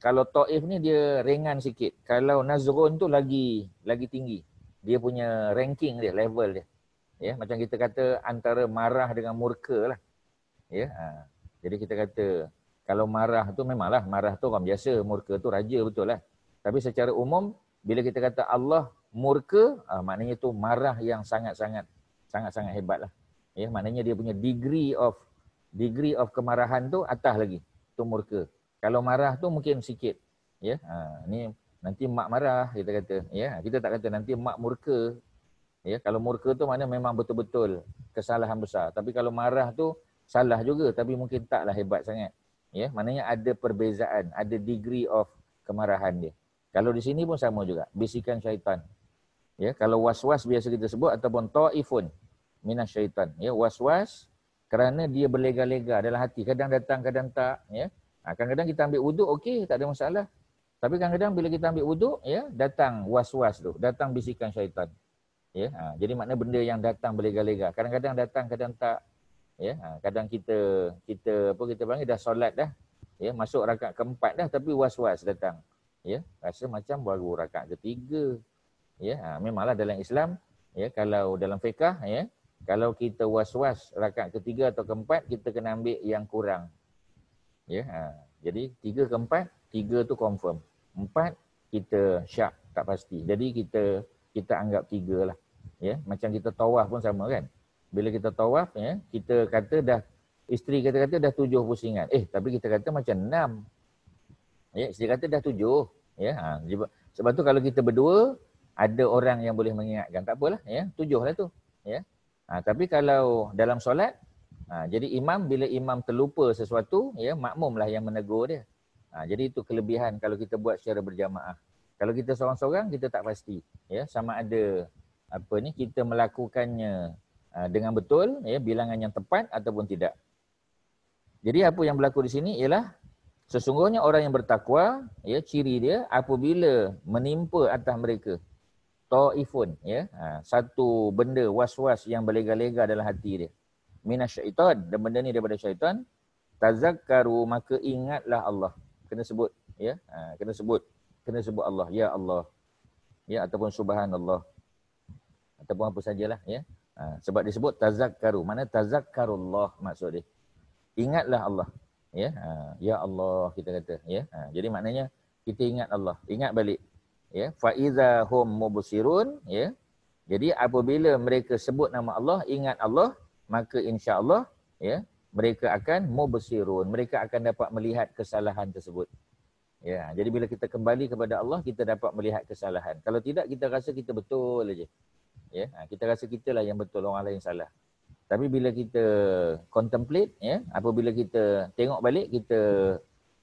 kalau ta'if ni dia ringan sikit. Kalau nazrun tu lagi tinggi. Dia punya ranking dia, level dia. Ya, macam kita kata antara marah dengan murka lah. Ya, jadi kita kata kalau marah tu memanglah marah tu orang biasa, murka tu raja, betul lah. Tapi secara umum bila kita kata Allah murka, maknanya tu marah yang sangat-sangat hebat lah. Ya, maknanya dia punya degree of kemarahan tu atas lagi. Tu murka. Kalau marah tu mungkin sikit. Ya, ni nanti mak marah kita kata, ya. Kita tak kata nanti mak murka. Ya, kalau murka tu mana memang betul-betul kesalahan besar. Tapi kalau marah tu salah juga tapi mungkin taklah hebat sangat. Ya, maknanya ada perbezaan, ada degree of kemarahan dia. Kalau di sini pun sama juga, bisikan syaitan. Ya, kalau was-was biasa kita sebut ataupun ta'ifun minasyaitan. Ya, was-was kerana dia berlega-lega dalam hati, kadang datang kadang tak, ya. Kadang-kadang kita ambil wuduk okey, tak ada masalah. Tapi kadang-kadang bila kita ambil wuduk, ya, datang was-was tu, datang bisikan syaitan. Ya, jadi makna benda yang datang berlega-lega. Kadang-kadang datang kadang tak. Ya, kadang kita panggil dah solat dah. Ya, masuk rakaat keempat dah tapi was-was datang. Ya, rasa macam baru rakaat ketiga. Ya, memanglah dalam Islam, ya, kalau dalam fiqh, ya, kalau kita was-was rakaat ketiga atau keempat, kita kena ambil yang kurang. Ya, jadi 3 ke 4, 3 tu confirm. 4 kita syak, tak pasti. Jadi kita anggap 3 lah. Ya, macam kita tawaf pun sama kan. Bila kita tawaf, ya, kita kata dah, isteri kita kata dah 7 pusingan. Tapi kita kata macam 6. Ya, isteri kata dah 7. Ya, sebab tu kalau kita berdua, ada orang yang boleh mengingatkan. Tak apalah, ya, 7 lah tu. Ya. Tapi kalau dalam solat, jadi bila imam terlupa sesuatu, ya, makmumlah yang menegur dia. Jadi itu kelebihan kalau kita buat secara berjamaah. Kalau kita seorang-seorang, kita tak pasti, ya, sama ada kita melakukannya dengan betul, ya, bilangan yang tepat ataupun tidak. Jadi apa yang berlaku di sini ialah sesungguhnya orang yang bertakwa, ya, ciri dia apabila menimpa atas mereka ta'ifun, ya, satu benda was-was yang berlega-lega dalam hati dia. Minasyaitan, dan benda ni daripada syaitan, tazakkaru, maka ingatlah Allah. Kena sebut, ya, kena sebut Allah, ya Allah, ya, ataupun subhanallah, ataupun apa sajalah, ya. Sebab disebut tazakkaru, mana tazakkarullah maksud dia. Ingatlah Allah, ya, ya Allah kita kata, ya. Jadi maknanya kita ingat Allah, ingat balik, ya. Fa iza hum mubsirun, ya. Jadi apabila mereka sebut nama Allah, ingat Allah, maka insya-Allah, ya, mereka akan mubsirun, mereka akan dapat melihat kesalahan tersebut. Ya, jadi bila kita kembali kepada Allah, kita dapat melihat kesalahan. Kalau tidak, kita rasa kita betul aja. Ya, kita rasa kitalah yang betul, orang lain salah. Tapi bila kita contemplate, ya, apabila kita tengok balik,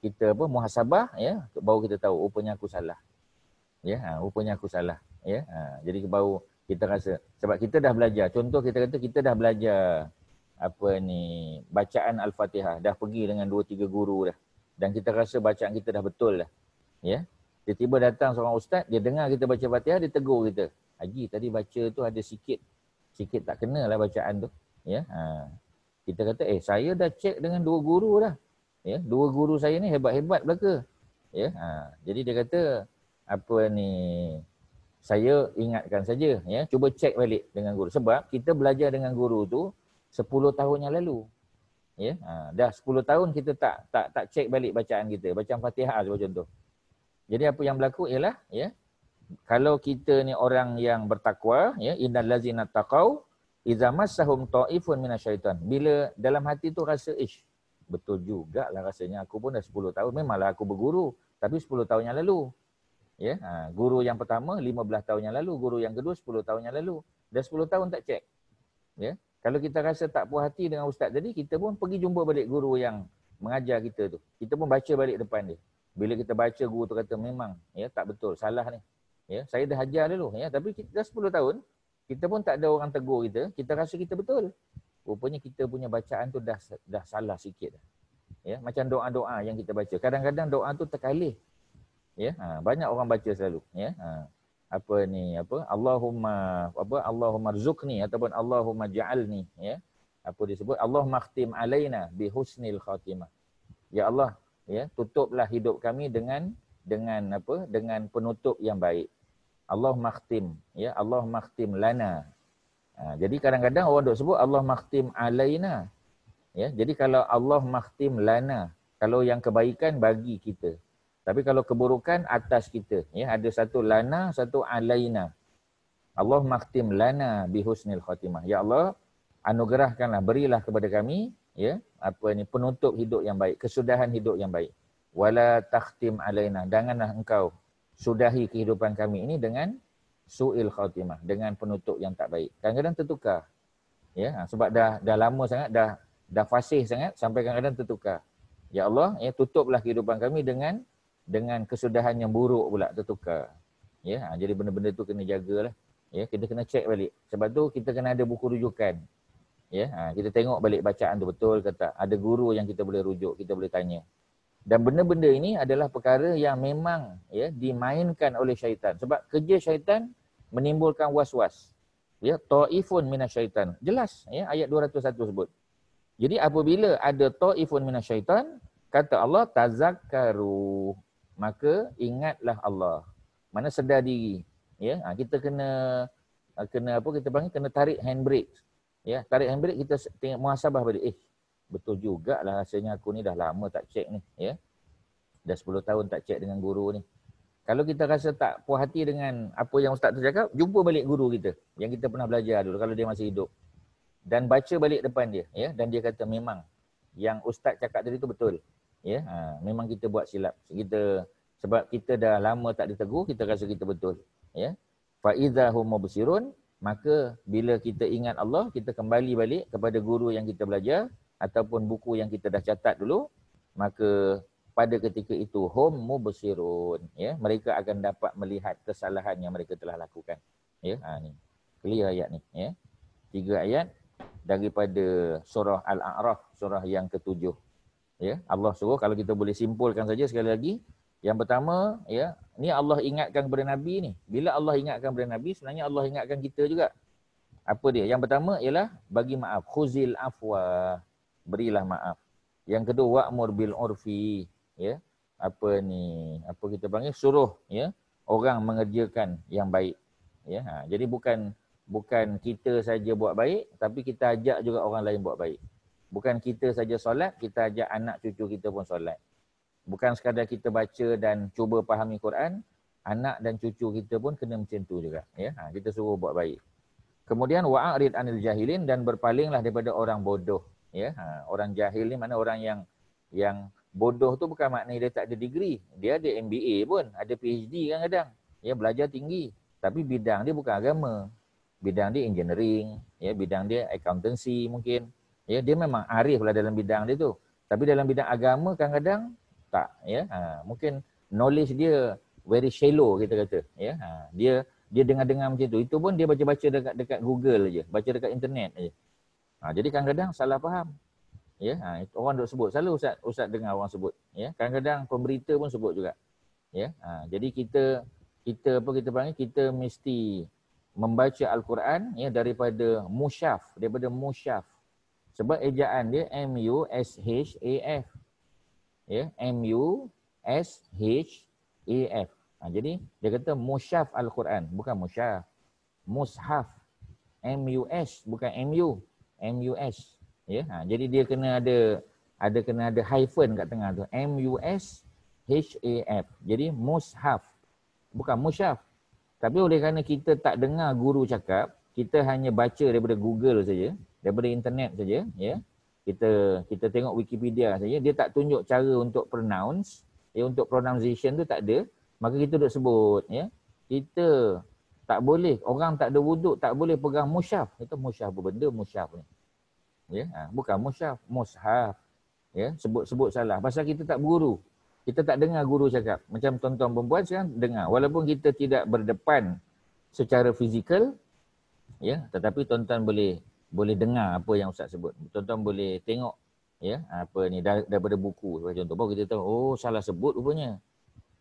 kita muhasabah, ya, baru kita tahu rupanya aku salah. Ya, rupanya aku salah. Ya, jadi baru kita rasa, sebab kita dah belajar. Contoh kita kata kita dah belajar bacaan Al-Fatihah, dah pergi dengan 2-3 guru dah. Dan kita rasa bacaan kita dah betul dah. Ya. Tiba-tiba datang seorang ustaz, dia dengar kita baca Fatihah, dia tegur kita. Haji, tadi baca tu ada sikit tak kena lah bacaan tu. Ya. Kita kata, saya dah cek dengan 2 guru dah. Ya, 2 guru saya ni hebat-hebat belaka. Ya. Jadi dia kata, saya ingatkan saja, ya, cuba cek balik dengan guru. Sebab kita belajar dengan guru tu 10 tahun yang lalu. Ya, dah 10 tahun kita tak cek balik bacaan kita, bacaan Fatihah sebagai contoh. Jadi apa yang berlaku ialah, ya, kalau kita ni orang yang bertakwa, ya, innal ladzina taqau idza massahum ta'ifun minasyaitan. Bila dalam hati tu rasa, betul jugalah rasanya aku pun dah 10 tahun, memanglah aku berguru, tapi 10 tahun yang lalu. Ya, guru yang pertama 15 tahun yang lalu, guru yang kedua 10 tahun yang lalu. Dah 10 tahun tak cek. Ya. Kalau kita rasa tak puas hati dengan ustaz tadi, kita pun pergi jumpa balik guru yang mengajar kita tu. Kita pun baca balik depan dia. Bila kita baca guru tu kata memang, ya, tak betul, salah ni. Ya, saya dah ajar dulu ya, tapi kita dah 10 tahun, kita pun tak ada orang tegur kita, kita rasa kita betul. Rupanya kita punya bacaan tu dah salah sikit. Ya, macam doa-doa yang kita baca. Kadang-kadang doa tu terkalih. Ya, banyak orang baca selalu, ya. Allahumma rzuqni ataupun Allahumma ja'alni, ya. Apa disebut? Allahumma khtim alaina bi husnil khatimah. Ya Allah, ya, tutuplah hidup kami dengan penutup yang baik. Allahumma khtim, ya, Allahumma khtim lana. Jadi kadang-kadang orang duk sebut Allah makhtim alaina. Ya, jadi kalau Allah makhtim lana, kalau yang kebaikan bagi kita. Tapi kalau keburukan atas kita, ya, ada satu lana, satu alaina. Allah makhtim lana bihusnil khatimah. Ya Allah, anugerahkanlah, berilah kepada kami, ya, penutup hidup yang baik, kesudahan hidup yang baik. Wala takhtim alaina, janganlah engkau sudahi kehidupan kami ini dengan su'il khatimah, dengan penutup yang tak baik. Kadang-kadang tertukar. Ya, sebab dah lama sangat, dah fasih sangat sampai kadang-kadang tertukar. Ya Allah, ya, tutuplah kehidupan kami dengan kesudahan yang buruk pula, tertukar. Ya, jadi benda-benda tu kena jagalah. Ya, kita kena cek balik. Sebab tu kita kena ada buku rujukan. Ya, kita tengok balik bacaan tu betul ke tak. Ada guru yang kita boleh rujuk, kita boleh tanya. Dan benda-benda ini adalah perkara yang memang, ya, dimainkan oleh syaitan. Sebab kerja syaitan menimbulkan was-was. Ya, ta'ifun minasyaitan. Jelas, ya, ayat 201 sebut. Jadi apabila ada ta'ifun minasyaitan, kata Allah tazakkaru, maka ingatlah Allah. Mana sedar diri. Ya, kita kena apa kita panggil, kena tarik handbrake. Ya, tarik handbrake, kita tengok muhasabah balik. Betul jugalah rasanya aku ni dah lama tak cek ni, ya. Dah 10 tahun tak cek dengan guru ni. Kalau kita rasa tak puas hati dengan apa yang ustaz tu cakap, jumpa balik guru kita yang kita pernah belajar dulu kalau dia masih hidup. Dan baca balik depan dia, ya, dan dia kata memang yang ustaz cakap tadi tu betul. Ya, memang kita buat silap. Sebab kita dah lama tak ditegur, kita rasa kita betul. Ya. Fa idza hum mubsirun, maka bila kita ingat Allah, kita kembali balik kepada guru yang kita belajar ataupun buku yang kita dah catat dulu, maka pada ketika itu hum mubsirun, ya, mereka akan dapat melihat kesalahan yang mereka telah lakukan. Ya, ni clear ayat ni, ya. 3 ayat daripada surah Al-A'raf, surah yang ke-7. Ya, Allah suruh, kalau kita boleh simpulkan saja sekali lagi, yang pertama, ya, ni Allah ingatkan kepada Nabi ni. Bila Allah ingatkan kepada Nabi, sebenarnya Allah ingatkan kita juga. Apa dia? Yang pertama ialah bagi maaf, khuzil afwa, berilah maaf. Yang kedua, wa'mur bil urfi, ya, apa kita panggil, suruh, ya, orang mengerjakan yang baik. Ya, jadi bukan kita saja buat baik, tapi kita ajak juga orang lain buat baik. Bukan kita saja solat, kita ajak anak cucu kita pun solat. Bukan sekadar kita baca dan cuba fahami Quran, anak dan cucu kita pun kena macam tu juga. Ya, kita suruh buat baik. Kemudian wa'arid anil jahilin, dan berpalinglah daripada orang bodoh. Ya, orang jahil ni mana orang yang bodoh tu bukan maknanya dia tak ada degree. Dia ada MBA pun, ada PhD kadang-kadang. Ya, belajar tinggi. Tapi bidang dia bukan agama. Bidang dia engineering, ya, bidang dia accountancy mungkin. Ya, dia memang arif lah dalam bidang dia tu. Tapi dalam bidang agama kadang-kadang tak, ya. Mungkin knowledge dia very shallow kita kata, ya. Dia dengar-dengar macam tu. Itu pun dia baca-baca dekat Google aja, baca dekat internet aja. Jadi kadang-kadang salah faham. Ya, orang duk sebut, selalu ustaz dengar orang sebut, ya. Kadang-kadang pemberita pun sebut juga. Ya. Jadi kita panggil, kita mesti membaca Al-Quran, ya, daripada mushaf, sebab ejaan dia M-U-S-H-A-F. Ya, M-U-S-H-A-F. Jadi dia kata mushaf Al-Quran, bukan mushaf. Mushaf. M-U-S, bukan M-U. M-U-S. Ya, jadi dia kena ada hyphen kat tengah tu. M-U-S-H-A-F. Jadi mushaf, bukan mushaf. Tapi oleh kerana kita tak dengar guru cakap, kita hanya baca daripada Google saja, daripada internet saja, ya. Kita tengok Wikipedia saja, dia tak tunjuk cara untuk pronounce, ya, untuk pronunciation tu tak ada, maka kita duk sebut, ya. Kita tak boleh, orang tak ada wuduk tak boleh pegang mushaf. Itu mushaf apa benda mushaf ni? Ya, bukan mushaf, mushaf. Ya, sebut-sebut salah. Pasal kita tak berguru. Kita tak dengar guru cakap. Macam tuan-tuan perempuan sekarang dengar. Walaupun kita tidak berdepan secara fizikal, ya, tetapi tuan-tuan boleh dengar apa yang ustaz sebut. Tuan-tuan boleh tengok, ya, apa ni daripada buku sebagai contoh. Baru kita tahu, oh salah sebut rupanya.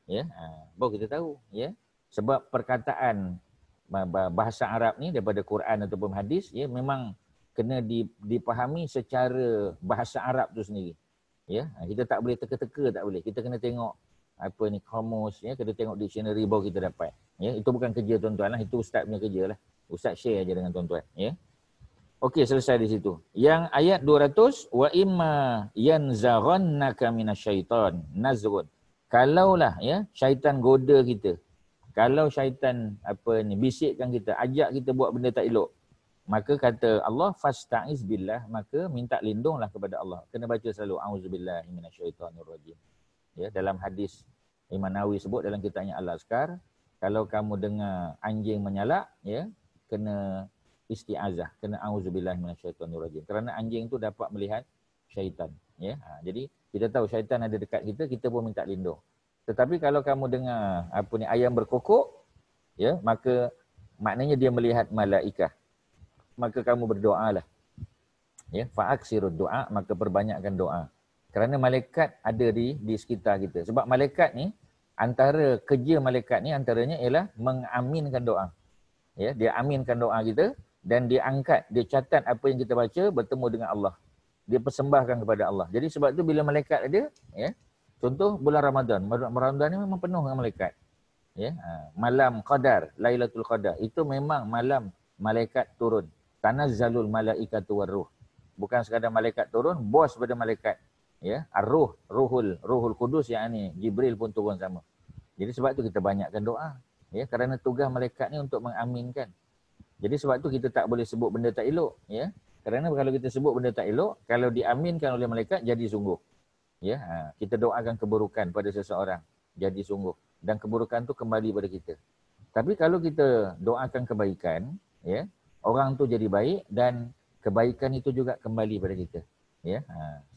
Ya, baru kita tahu, ya. Sebab perkataan bahasa Arab ni daripada Quran ataupun hadis, ya, memang kena dipahami secara bahasa Arab tu sendiri. Ya, kita tak boleh teka-teka, tak boleh. Kita kena tengok apa ni kamus, ya, kena tengok dictionary baru kita dapat. Ya, itu bukan kerja tuan-tuan lah, itu ustaz punya kerja lah. Ustaz share aja dengan tuan-tuan, ya. Okey, selesai di situ. Yang ayat 200, wa imma yanzaghannaka minasyaitan nazghun. Kalaulah, ya, syaitan goda kita. Kalau syaitan apa ni bisikkan kita, ajak kita buat benda tak elok, maka kata Allah, fasta'iz billah, maka minta lindunglah kepada Allah. Kena baca selalu auzubillahi minasyaitonirrajim. Ya, dalam hadis Imam Nawawi sebut dalam kitabnya Al-Azkar, kalau kamu dengar anjing menyalak, ya, kena isti'azah, kena auzubillahi minasyaitonirrajim. Kerana anjing tu dapat melihat syaitan, ya. Jadi kita tahu syaitan ada dekat kita, kita pun minta lindung. Tetapi kalau kamu dengar apa ni ayam berkokok, ya, maka maknanya dia melihat malaikah. Maka kamu berdoalah. Ya, fa'aksirud doa, maka perbanyakkan doa. Kerana malaikat ada di sekitar kita. Sebab malaikat ni, antara kerja malaikat ni antaranya ialah mengaminkan doa. Ya, dia aminkan doa kita dan dia angkat, dia catat apa yang kita baca bertemu dengan Allah. Dia persembahkan kepada Allah. Jadi sebab tu bila malaikat ada, ya, contoh bulan Ramadan. Ramadan ni memang penuh dengan malaikat. Ya, malam Qadar, Lailatul Qadar, itu memang malam malaikat turun. Tanazzalul malaikatu warruh. Bukan sekadar malaikat turun, bos pada malaikat. Ya, ar-ruh, ruhul kudus, yang ni Jibril pun turun sama. Jadi sebab tu kita banyakkan doa. Ya, kerana tugas malaikat ni untuk mengaminkan. Jadi sebab tu kita tak boleh sebut benda tak elok, ya. Kerana kalau kita sebut benda tak elok, kalau diaminkan oleh malaikat jadi sungguh. Ya, kita doakan keburukan pada seseorang, jadi sungguh. Dan keburukan tu kembali pada kita. Tapi kalau kita doakan kebaikan, ya, orang tu jadi baik dan kebaikan itu juga kembali pada kita. Ya,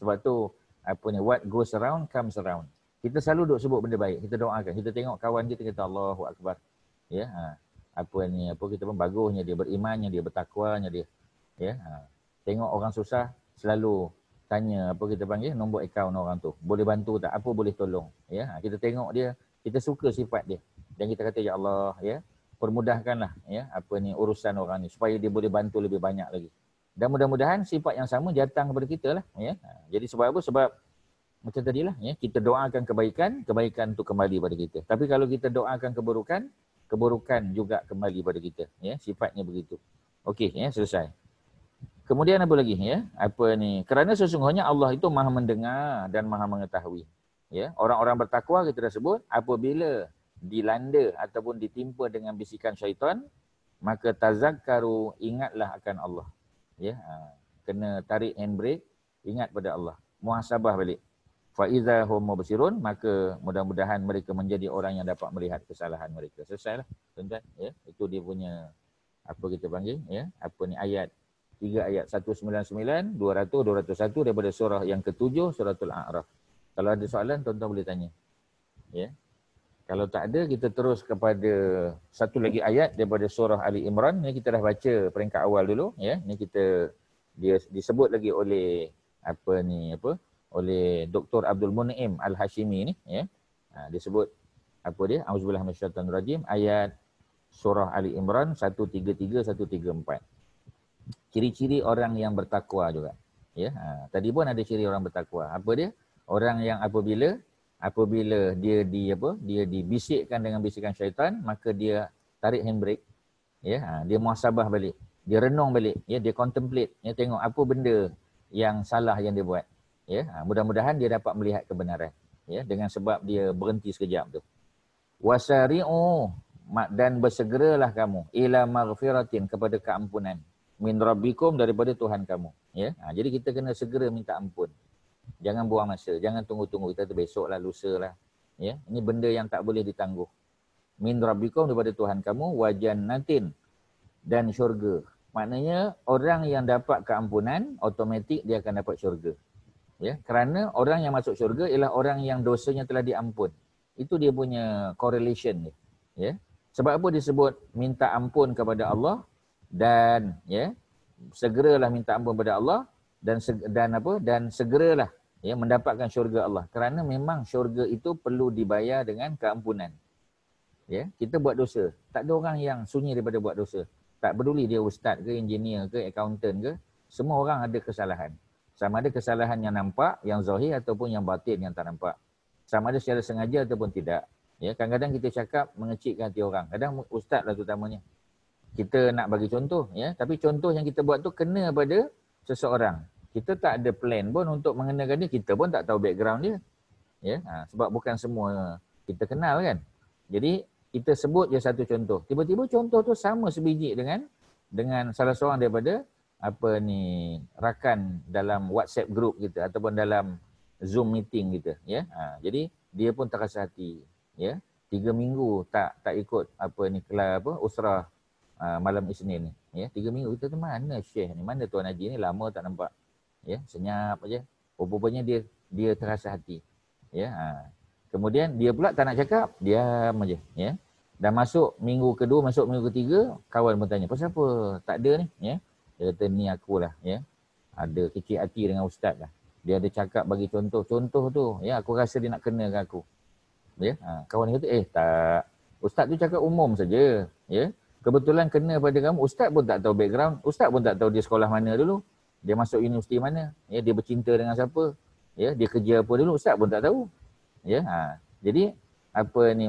sebab tu apa ni, what goes around comes around. Kita selalu duk sebut benda baik, kita doakan, kita tengok kawan kita kata Allahu Akbar. Ya, apa ni, apa kita pun bagusnya dia, berimannya dia, bertakwanya dia. Ya, tengok orang susah selalu tanya apa kita panggil nombor akaun orang tu. Boleh bantu tak? Apa boleh tolong? Ya, kita tengok dia, kita suka sifat dia. Dan kita kata ya Allah, ya, permudahkanlah, ya, apa ni urusan orang ni supaya dia boleh bantu lebih banyak lagi. Dan mudah-mudahan sifat yang sama datang kepada kita lah, ya. Jadi sebab apa? Sebab macam tadilah, ya, kita doakan kebaikan, kebaikan tu kembali pada kita. Tapi kalau kita doakan keburukan, keburukan juga kembali pada kita, ya. Sifatnya begitu. Okey, ya, selesai. Kemudian apa lagi, ya? Apa ni? Kerana sesungguhnya Allah itu Maha mendengar dan Maha mengetahui. Ya, orang-orang bertakwa kita dah sebut, apabila dilanda ataupun ditimpa dengan bisikan syaitan, maka tazakkaru, ingatlah akan Allah. Ya, kena tarik handbrake, ingat pada Allah. Muhasabah balik. Fa iza hum mubsirun, maka mudah-mudahan mereka menjadi orang yang dapat melihat kesalahan mereka. Selesailah, tuan-tuan, ya. Itu dia punya apa kita panggil, ya, apa ni ayat 3 ayat 199, 200, 201 daripada surah yang ke-7 suratul A'raf. Kalau ada soalan tuan-tuan boleh tanya. Ya. Kalau tak ada, kita terus kepada satu lagi ayat daripada surah Ali Imran. Ini kita dah baca peringkat awal dulu, ya. Ini dia disebut lagi oleh oleh Dr. Abdul Mun'im Al-Hashimi ni, ya. Disebut apa dia? Auzubillahi minasyaitonirrajim, ayat surah Ali Imran 133 134. Ciri-ciri orang yang bertakwa juga, ya. Tadi pun ada ciri orang bertakwa. Apa dia? Orang yang apabila dia dibisikkan dengan bisikan syaitan, maka dia tarik handbrake, ya. Dia muhasabah balik, dia renung balik, ya, dia contemplate, ya, tengok apa benda yang salah yang dia buat, ya. Mudah-mudahan dia dapat melihat kebenaran, ya, dengan sebab dia berhenti sekejap tu. Wasari'u, dan bersegeralah kamu ila maghfiratin, kepada keampunan, min rabbikum, daripada Tuhan kamu, ya. Jadi kita kena segera minta ampun. Jangan buang masa, jangan tunggu-tunggu, kita tu besok lah, lusa lah, ya. Ini benda yang tak boleh ditangguh. Min rabbikum, daripada Tuhan kamu, wa jannatin, dan syurga. Maknanya orang yang dapat keampunan, automatik dia akan dapat syurga. Ya, kerana orang yang masuk syurga ialah orang yang dosanya telah diampun. Itu dia punya correlation dia. Ya. Sebab apa disebut minta ampun kepada Allah dan ya, segeralah minta ampun kepada Allah dan segeralah ya mendapatkan syurga Allah. Kerana memang syurga itu perlu dibayar dengan keampunan. Ya, kita buat dosa. Tak ada orang yang sunyi daripada buat dosa. Tak peduli dia ustaz ke, engineer ke, accountant ke, semua orang ada kesalahan. Sama ada kesalahan yang nampak, yang zahir ataupun yang batin yang tak nampak. Sama ada secara sengaja ataupun tidak. Ya, kadang-kadang kita cakap mengecikkan hati orang. Kadang ustaz lah terutamanya. Kita nak bagi contoh, ya, tapi contoh yang kita buat tu kena pada seseorang. Kita tak ada plan pun untuk mengenakan dia, kita pun tak tahu background dia. Ya, sebab bukan semua kita kenal kan. Jadi kita sebut je satu contoh. Tiba-tiba contoh tu sama sebiji dengan salah seorang daripada rakan dalam WhatsApp group kita ataupun dalam Zoom meeting kita, ya. Jadi dia pun terasa hati, ya. 3 minggu tak ikut kelas usrah malam Isnin ni, ya. 3 minggu kita tu mana Syekh ni, mana Tuan Haji ni, lama tak nampak. Ya, senyap aja. Rupanya dia terasa hati. Ya. Kemudian dia pula tak nak cakap, diam aja, ya. Dah masuk minggu kedua, masuk minggu ketiga, kawan pun tanya, pasal apa? Tak ada ni, ya. Dia kata ni akulah, ya. Ada kecil hati dengan ustaz lah. Dia ada cakap bagi contoh tu, ya, aku rasa dia nak kena dengan aku. Ya. Kawan dia kata, tak. Ustaz tu cakap umum saja, ya. Kebetulan kena pada kamu, ustaz pun tak tahu background, ustaz pun tak tahu dia sekolah mana dulu. Dia masuk universiti mana, ya, dia bercinta dengan siapa, ya, dia kerja apa dulu, ustaz pun tak tahu. Ya, jadi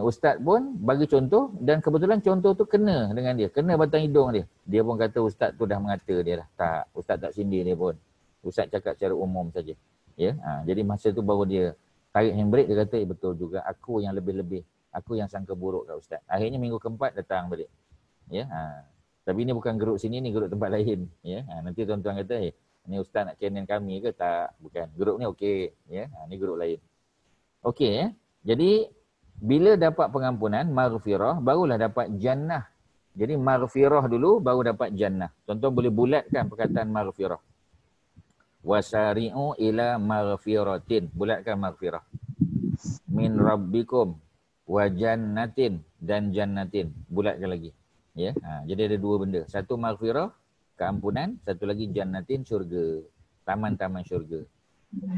ustaz pun bagi contoh dan kebetulan contoh tu kena dengan dia, kena batang hidung dia. Dia pun kata ustaz tu dah mengata dia dah. Tak, ustaz tak sindir dia pun. Ustaz cakap secara umum saja. Ya, jadi masa tu baru dia tarik handbrake, dia kata betul juga, aku yang lebih-lebih, aku yang sangka buruk kat ustaz. Akhirnya minggu keempat datang balik. Ya, tapi ni bukan geruk sini, ni geruk tempat lain. Ya, nanti tuan-tuan kata, ni ustaz nak channel kami ke? Tak, bukan. Geruk ni okey. Ya, ni geruk lain. Okey, ya. Jadi bila dapat pengampunan, maghfirah, barulah dapat jannah. Jadi maghfirah dulu, baru dapat jannah. Tuan-tuan boleh bulatkan perkataan maghfirah. Wasari'u ila maghfiratin. Bulatkan maghfirah. Min rabbikum wa jannatin dan jannatin. Bulatkan lagi. Ya, jadi ada dua benda. Satu maghfirah, keampunan. Satu lagi jannatin, syurga. Taman-taman syurga.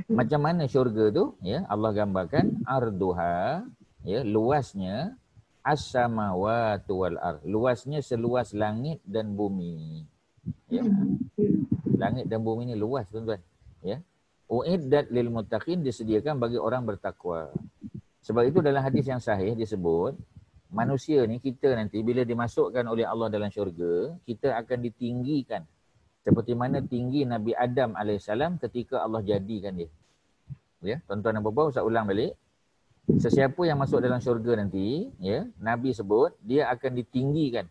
Macam mana syurga tu? Ya, Allah gambarkan arduha, ya, luasnya as-samawati wal ard. Luasnya seluas langit dan bumi. Ya. Langit dan bumi ni luas, tuan-tuan. Ya. Uiddat lil muttaqin, disediakan bagi orang bertakwa. Sebab itu dalam hadis yang sahih disebut, manusia ni, kita nanti bila dimasukkan oleh Allah dalam syurga, kita akan ditinggikan. Seperti mana tinggi Nabi Adam AS ketika Allah jadikan dia. Ya, tuan-tuan dan puan-puan, saya ulang balik. Sesiapa yang masuk dalam syurga nanti, ya, Nabi sebut dia akan ditinggikan.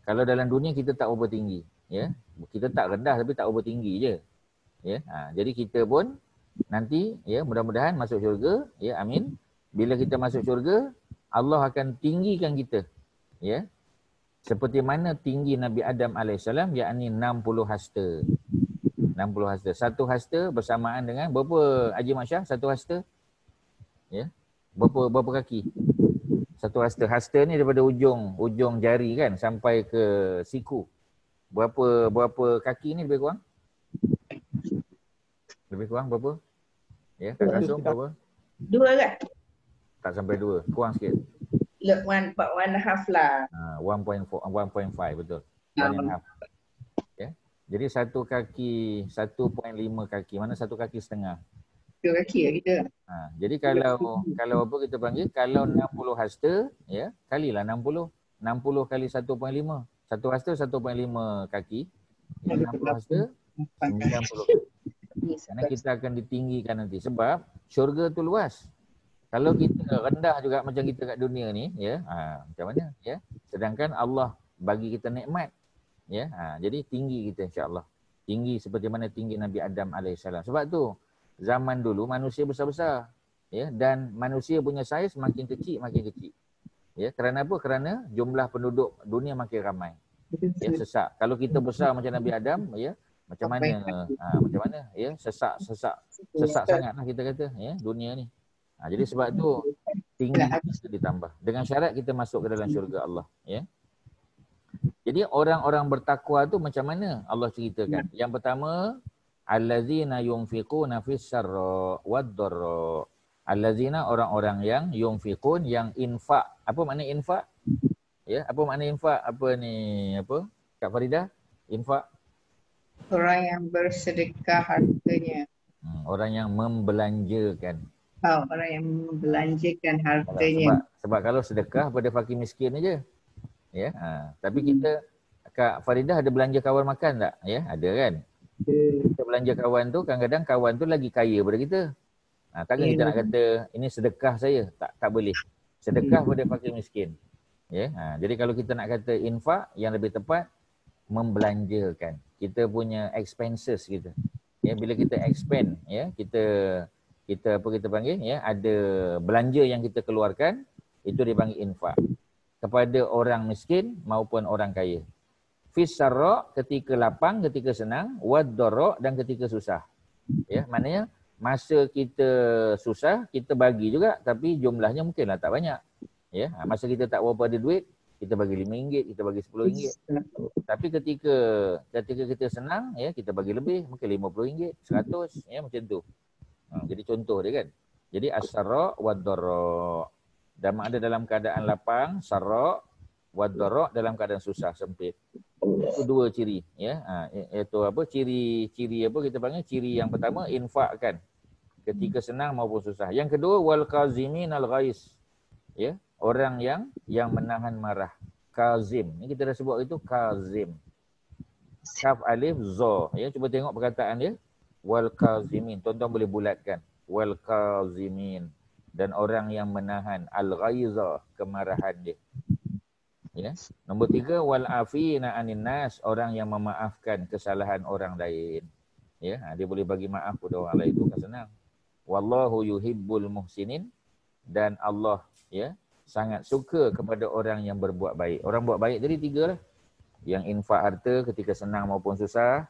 Kalau dalam dunia kita tak berapa tinggi, ya. Kita tak rendah tapi tak berapa tinggi je. Ya, jadi kita pun nanti, ya, mudah-mudahan masuk syurga, ya, amin. Bila kita masuk syurga, Allah akan tinggikan kita. Ya. Seperti mana tinggi Nabi Adam AS, yakni 60 hasta. 60 hasta. Satu hasta bersamaan dengan berapa, Haji Masya? Satu hasta? Ya. Berapa kaki? Satu hasta. Hasta ni daripada ujung jari kan sampai ke siku. Berapa kaki ni lebih kurang? Lebih kurang berapa? Ya, Kak Kasum berapa? 2 kan? Tak sampai 2. Kurang sikit. Look, 1.5 lah. 1.5 betul. 1.5. Ya. Jadi satu kaki, 1.5 kaki. Mana satu kaki setengah? 2 kaki lah kita. Jadi kalau apa kita panggil, kalau 60 hasta, ya, kalilah 60. 60 kali 1.5. Satu hasta 1.5 kaki. Ya, 60 hasta 90 kaki. Kerana kita akan ditinggikan nanti. Sebab syurga tu luas. Kalau kita rendah juga macam kita kat dunia ni, ya, macam mana, ya? Sedangkan Allah bagi kita nikmat, ya. Jadi tinggi kita insya-Allah. Tinggi seperti mana tinggi Nabi Adam AS. Sebab tu zaman dulu manusia besar-besar, ya, dan manusia punya saiz makin kecil. Ya, kerana apa? Kerana jumlah penduduk dunia makin ramai. Ya, sesak. Kalau kita besar macam Nabi Adam, ya, Macam mana? Macam mana? Ya, sesak sangatlah kita kata, ya, dunia ni. Jadi sebab tu tinggi kita ditambah. Dengan syarat kita masuk ke dalam syurga Allah, ya. Jadi orang-orang bertakwa tu macam mana Allah ceritakan? Yang pertama, allazina yunfiquna fis sarra wad dharra. Allazina, orang-orang yang yunfiqun, yang infak. Apa makna infak? Ya, apa makna infak? Apa ni, apa? Kak Faridah, infak? Orang yang bersedekah hartanya. Orang yang membelanjakan. Orang yang membelanjakan hartanya. Sebab kalau sedekah pada fakir miskin aja. Ya, tapi kita, Kak Faridah ada belanja kawan makan tak? Ya, ada kan? Kita belanja kawan tu, kadang-kadang kawan tu lagi kaya daripada kita. Takkan kita nak kata ini sedekah saya? Tak boleh. Sedekah pada fakir miskin. Ya, jadi kalau kita nak kata infak, yang lebih tepat membelanjakan. Kita punya expenses kita. Ya, bila kita expand, ya, kita apa kita panggil, ya, ada belanja yang kita keluarkan, itu dipanggil infak. Kepada orang miskin maupun orang kaya. Fis sarra, ketika lapang, ketika senang, wad dharra, dan ketika susah. Ya, maknanya masa kita susah, kita bagi juga, tapi jumlahnya mungkinlah tak banyak. Ya, masa kita tak berapa ada duit, kita bagi RM5, kita bagi RM10. Tapi ketika kita senang, ya, kita bagi lebih, mungkin RM50, RM100, ya, macam tu. Jadi contoh dia kan. Jadi as-sarra wad dharra. Dan ada dalam keadaan lapang, sarra, wad dharra, dalam keadaan susah, sempit. Itu dua ciri, ya. Iaitu apa? Ciri apa kita panggil? Ciri yang pertama, infak kan. Ketika senang maupun susah. Yang kedua, wal qazimin al-ghais. Ya, orang yang menahan marah. Kazim. Ini kita dah sebut itu kazim. Kaf alif za. Ya, cuba tengok perkataan dia. Wal qazimin. Tuan-tuan boleh bulatkan. Wal qazimin. Dan orang yang menahan al-ghaiza, kemarahan dia. Ya. Nombor 3, wal afina anin nas, orang yang memaafkan kesalahan orang lain. Ya, dia boleh bagi maaf kepada orang lain, itu kan senang. Wallahu yuhibbul muhsinin, dan Allah, ya, sangat suka kepada orang yang berbuat baik. Orang buat baik tadi 3 lah. Yang infak harta ketika senang maupun susah,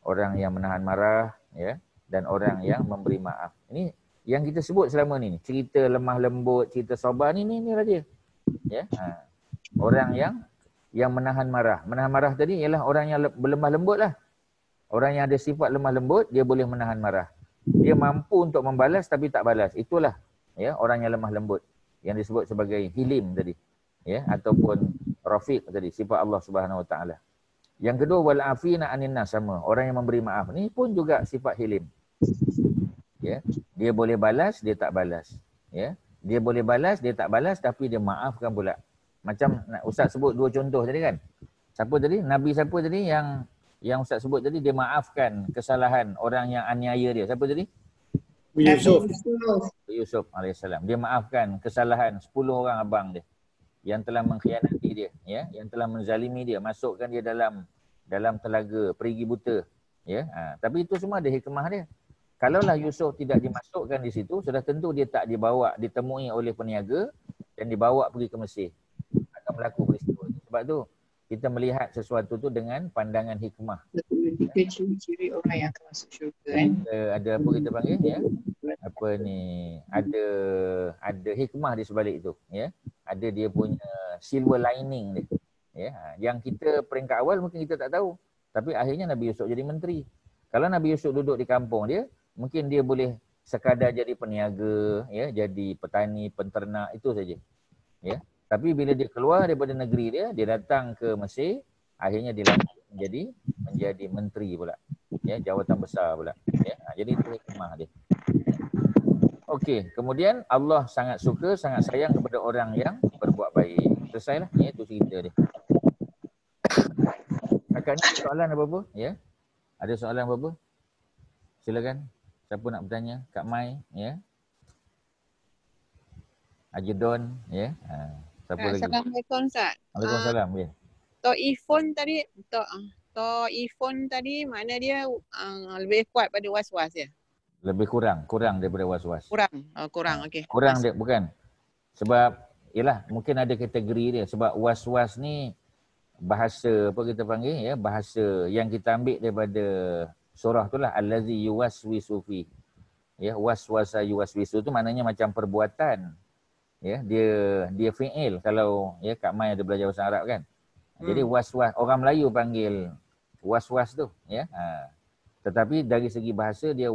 orang yang menahan marah, ya, dan orang yang memberi maaf. Ini yang kita sebut selama ni, cerita lemah lembut, cerita sabar ni lah dia. Ya. Orang yang menahan marah. Menahan marah tadi ialah orang yang berlemah lembut lah. Orang yang ada sifat lemah lembut, dia boleh menahan marah. Dia mampu untuk membalas tapi tak balas. Itulah, ya, orang yang lemah lembut. Yang disebut sebagai hilim tadi. Ya, ataupun rafiq tadi, sifat Allah Subhanahu Wa Taala. Yang kedua, wal afina anin nas, sama. Orang yang memberi maaf. Ni pun juga sifat hilim. Ya, dia boleh balas, dia tak balas. Ya, dia boleh balas, dia tak balas, tapi dia maafkan pula. Macam Ustaz sebut 2 contoh tadi kan. Siapa tadi? Nabi siapa tadi yang Ustaz sebut tadi, dia maafkan kesalahan orang yang aniaya dia. Siapa tadi? Yusuf alaihissalam. Dia maafkan kesalahan 10 orang abang dia yang telah mengkhianati dia, ya, yang telah menzalimi dia, masukkan dia dalam telaga, perigi buta, ya. Tapi itu semua ada hikmah dia. Kalaulah Yusuf tidak dimasukkan di situ, sudah tentu dia tak ditemui oleh peniaga dan dibawa pergi ke Mesir. Akan berlaku peristiwa itu. Sebab tu kita melihat sesuatu tu dengan pandangan hikmah. 3 ciri-ciri orang yang akan masuk syurga kan. Ada apa kita panggil, ya? Apa ni? Ada hikmah di sebalik itu, ya. Ada dia punya silver lining dia. Ya, yang kita peringkat awal mungkin kita tak tahu. Tapi akhirnya Nabi Yusuf jadi menteri. Kalau Nabi Yusuf duduk di kampung dia, mungkin dia boleh sekadar jadi peniaga, ya, jadi petani, penternak, itu saja. Ya. Tapi bila dia keluar daripada negeri dia, dia datang ke Mesir, akhirnya dia menjadi menteri pula. Ya, jawatan besar pula. Ya. Jadi itu hikmah dia. Okey, kemudian Allah sangat suka, sangat sayang kepada orang yang berbuat baik. Selesailah, ya, itu cerita dia. Kakak ni soalan apa-apa? Ya. Ada soalan apa-apa? Silakan. Siapa nak bertanya? Kak Mai, ya. Haji Don, ya. Siapa lagi? Assalamualaikum Ustaz. Waalaikumsalam, ya. Ta'ifun tadi mana dia lebih kuat pada was-was ya? Lebih kurang daripada was-was. Kurang, okey. Kurang dia, bukan. Sebab, yelah, mungkin ada kategori dia. Sebab was-was ni bahasa apa kita panggil ya, bahasa yang kita ambil daripada surah tu lah, allazi yuwaswisu fi. Ya, waswasa yuwaswisu tu maknanya macam perbuatan. Ya, dia fi'il kalau ya Kak Mai ada belajar bahasa Arab kan. Jadi waswas, orang Melayu panggil waswas tu ya. Tetapi dari segi bahasa dia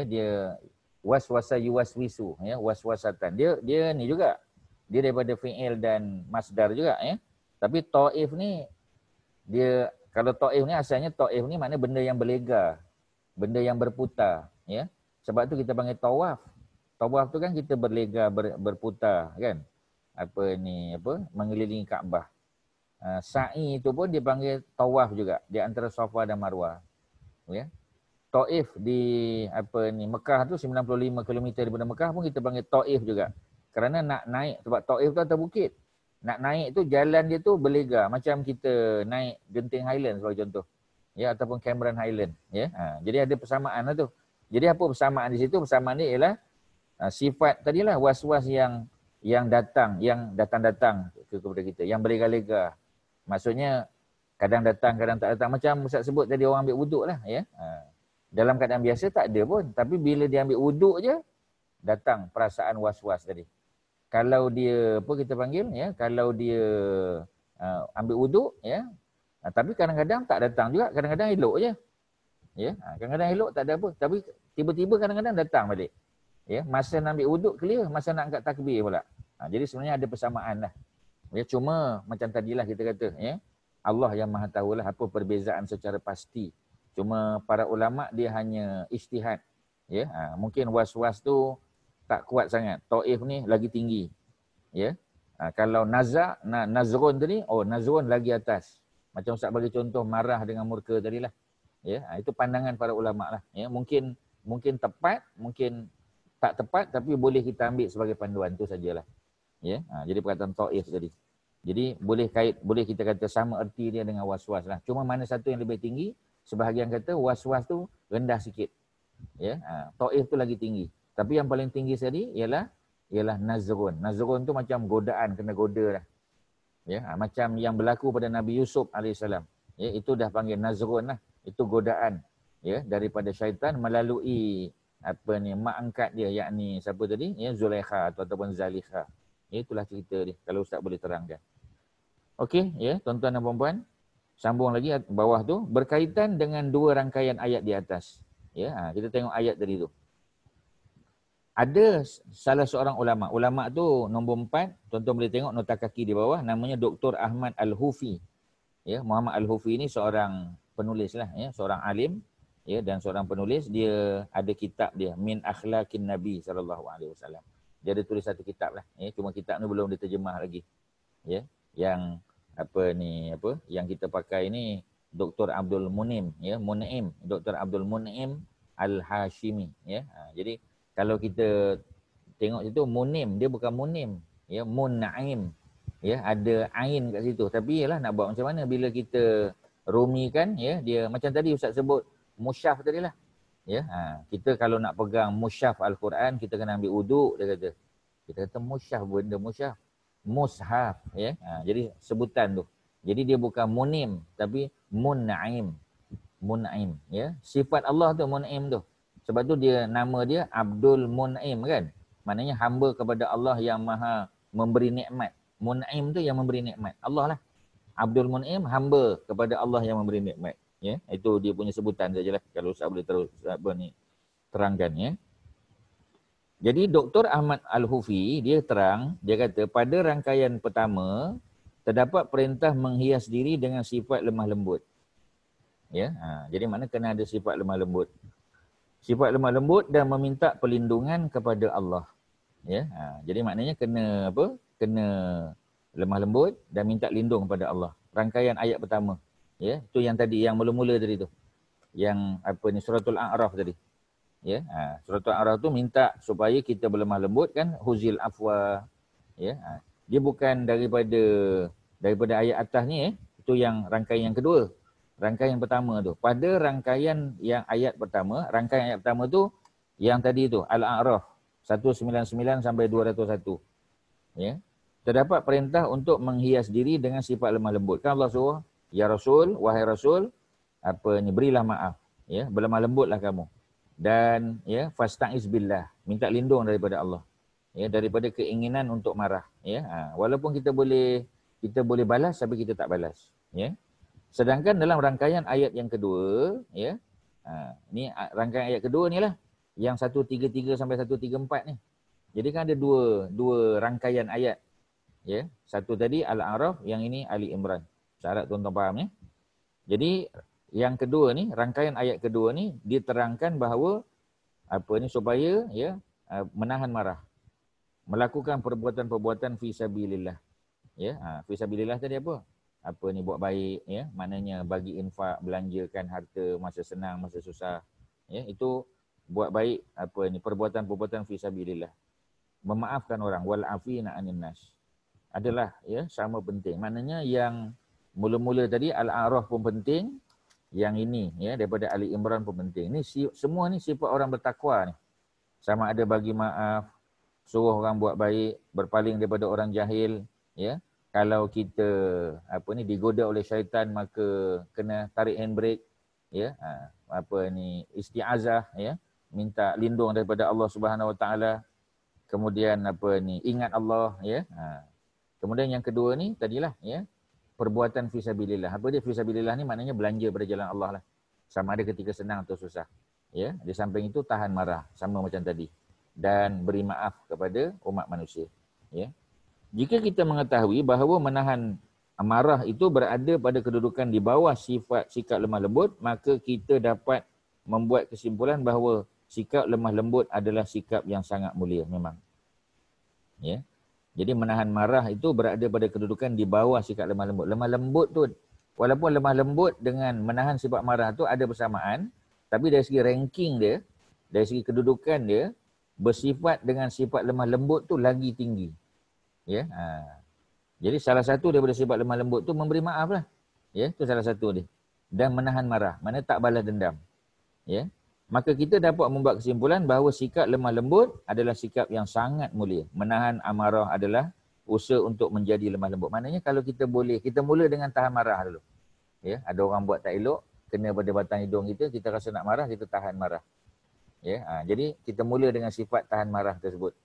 dia waswasa yuwaswisu ya, waswasatan. Dia ni juga. Dia daripada fi'il dan masdar juga ya. Tapi ta'if ni dia, kalau ta'if ni asalnya ta'if ni maknanya benda yang berlega, benda yang berputar ya. Sebab tu kita panggil tawaf. Tawaf tu kan kita berlega, berputar kan. Mengelilingi Kaabah. Sa'i tu pun dia panggil tawaf juga di antara Safa dan Marwah. Ya. Taif di Mekah tu 95 km daripada Mekah pun kita panggil Taif juga. Kerana nak naik, sebab Taif tu atas bukit. Nak naik tu jalan dia tu berlega macam kita naik Genting Highland sebagai contoh. Ya, ataupun Cameron Highland ya. Jadi ada persamaan lah tu. Jadi apa persamaan di situ? Persamaan ni ialah sifat tadilah was-was yang datang kepada kita, yang berlega-lega. Maksudnya kadang datang, kadang tak datang. Macam Ustaz sebut tadi orang ambil wuduk lah ya. Dalam keadaan biasa tak ada pun. Tapi bila dia ambil wuduk je, datang perasaan was-was tadi. Kalau dia, apa kita panggil ya, kalau dia ambil wuduk ya. Tapi kadang-kadang tak datang juga, kadang-kadang elok je. Ya, kadang-kadang elok tak ada apa. Tapi tiba-tiba kadang-kadang datang balik. Ya, masa nak ambil wuduk clear, masa nak angkat takbir pula. Jadi sebenarnya ada persamaan lah. Ya, cuma macam tadilah kita kata ya. Allah yang Maha tahulah apa perbezaan secara pasti. Cuma para ulama dia hanya ijtihad. Ya, mungkin was-was tu tak kuat sangat. Taif ni lagi tinggi. Ya. Kalau nazrun tadi, nazrun lagi atas. Macam Ustaz bagi contoh marah dengan murka tadilah. Ya, itu pandangan para ulama lah. Ya, mungkin tepat, mungkin tak tepat, tapi boleh kita ambil sebagai panduan tu sajalah. Ya, jadi perkataan taif tadi. Jadi boleh kita kata sama erti dia dengan was-was lah. Cuma mana satu yang lebih tinggi? Sebahagian kata was-was tu rendah sikit. Ya, taif tu lagi tinggi. Tapi yang paling tinggi tadi ialah nazrun. Nazrun tu macam godaan, kena goda lah. Ya, macam yang berlaku pada Nabi Yusuf AS. Ya, itu dah panggil nazrun lah. Itu godaan ya daripada syaitan melalui mak angkat dia, yakni siapa tadi? Ya, Zulaikha ataupun Zalikha. Ya, itulah cerita dia kalau Ustaz boleh terangkan. Okey, ya, tuan-tuan dan puan-puan. Sambung lagi bawah tu berkaitan dengan dua rangkaian ayat di atas. Ya, kita tengok ayat tadi tu. Ada salah seorang ulama. Ulama tu nombor 4, tuan-tuan boleh tengok nota kaki di bawah, namanya Dr. Ahmad Al-Hufi. Ya, Muhammad Al-Hufi ni seorang penulis lah ya, seorang alim ya dan seorang penulis. Dia ada kitab dia Min Akhlaqin Nabi SAW. Dia ada tulis satu kitab lah ya, cuma kitab ni belum diterjemah lagi. Ya, yang yang kita pakai ni Dr. Abdul Munim ya, Dr. Abdul Munim Al-Hashimi ya. Jadi kalau kita tengok situ Munim, dia bukan Munim ya, Mun'aim ya, ada ain kat situ. Tapi yalah nak buat macam mana bila kita rumikan ya, dia macam tadi Ustaz sebut musyaf tadilah. Ya, kita kalau nak pegang musyaf Al-Quran kita kena ambil wuduk dia kata. Kita kata musyaf, benda musyaf. Mushaf ya. Jadi sebutan tu. Jadi dia bukan munim tapi mun'aim. Mun'aim ya. Sifat Allah tu mun'aim tu. Sebab tu dia nama dia Abdul Mun'aim kan. Maknanya hamba kepada Allah yang Maha memberi nikmat. Mun'aim tu yang memberi nikmat. Allah lah. Abdul Mun'aim hamba kepada Allah yang memberi nikmat. Ya, itu dia punya sebutan sajalah kalau Ustaz boleh terus terangkan ya. Jadi Dr. Ahmad Al-Hufi dia terang, dia kata pada rangkaian pertama terdapat perintah menghias diri dengan sifat lemah lembut. Ya, jadi mana kena ada sifat lemah lembut. Sifat lemah lembut dan meminta perlindungan kepada Allah. Ya, jadi maknanya kena apa? Kena lemah lembut dan minta lindung kepada Allah. Rangkaian ayat pertama. Ya, itu yang tadi yang mula-mula tadi tu. Yang suratul A'raf tadi. Ya, suratul A'raf tu minta supaya kita berlemah lembut kan, huzil afwa. Ya, dia bukan daripada ayat atas ni itu yang rangkaian yang kedua. Rangkaian yang pertama tu. Pada rangkaian yang ayat pertama, rangkaian ayat pertama tu yang tadi tu Al-A'raf 199 sampai 201. Ya. terdapat perintah untuk menghias diri dengan sifat lemah lembut. Kan Allah suruh, ya Rasul, wahai Rasul, berilah maaf, ya, berlemah lembutlah kamu. Dan ya, fasta'iz billah, minta lindung daripada Allah. Ya, daripada keinginan untuk marah, ya. Walaupun kita boleh balas tapi kita tak balas, ya. Sedangkan dalam rangkaian ayat yang kedua, ya. Ni rangkaian ayat kedua ni lah yang 133 sampai 134 ni. Jadi kan ada dua rangkaian ayat. Ya, satu tadi Al-A'raf, yang ini Ali Imran. Saya harap tuan-tuan faham ya. Jadi yang kedua ni, rangkaian ayat kedua ni diterangkan bahawa supaya ya menahan marah. Melakukan perbuatan-perbuatan fi sabilillah. Ya, fi sabilillah tadi apa? Buat baik ya, maknanya bagi infak, belanjakan harta masa senang, masa susah. Ya, itu buat baik perbuatan-perbuatan fi sabilillah. Memaafkan orang, wal afina 'anil nas. Adalah ya sama penting. Maknanya yang mula-mula tadi Al-A'raf pun penting, yang ini ya daripada Ali Imran pun penting. Ni semua ni sifat orang bertakwa ni. Sama ada bagi maaf, suruh orang buat baik, berpaling daripada orang jahil, ya. Kalau kita digoda oleh syaitan, maka kena tarik handbrake, ya. Isti'azah, ya, minta lindung daripada Allah Subhanahu Wa Taala. Kemudian ingat Allah, ya. Kemudian yang kedua ni tadilah ya, perbuatan fi sabilillah. Apa dia fi sabilillah ni? Maknanya belanja pada jalan Allah lah. Sama ada ketika senang atau susah. Ya, di samping itu tahan marah sama macam tadi, dan beri maaf kepada umat manusia, ya. Jika kita mengetahui bahawa menahan marah itu berada pada kedudukan di bawah sifat sikap lemah lembut, maka kita dapat membuat kesimpulan bahawa sikap lemah lembut adalah sikap yang sangat mulia memang. Ya. Jadi menahan marah itu berada pada kedudukan di bawah sikap lemah lembut. Lemah lembut tu, walaupun lemah lembut dengan menahan sifat marah tu ada bersamaan, tapi dari segi ranking dia, dari segi kedudukan dia, bersifat dengan sifat lemah lembut tu lagi tinggi. Ya. Jadi salah satu daripada sifat lemah lembut tu memberi maaf lah. Ya, itu salah satu dia. Dan menahan marah, mana tak balas dendam. Ya. Maka kita dapat membuat kesimpulan bahawa sikap lemah lembut adalah sikap yang sangat mulia. Menahan amarah adalah usaha untuk menjadi lemah lembut. Maknanya kalau kita boleh, kita mula dengan tahan marah dulu. Ya, ada orang buat tak elok, kena pada batang hidung kita rasa nak marah, kita tahan marah. Ya, jadi kita mula dengan sifat tahan marah tersebut.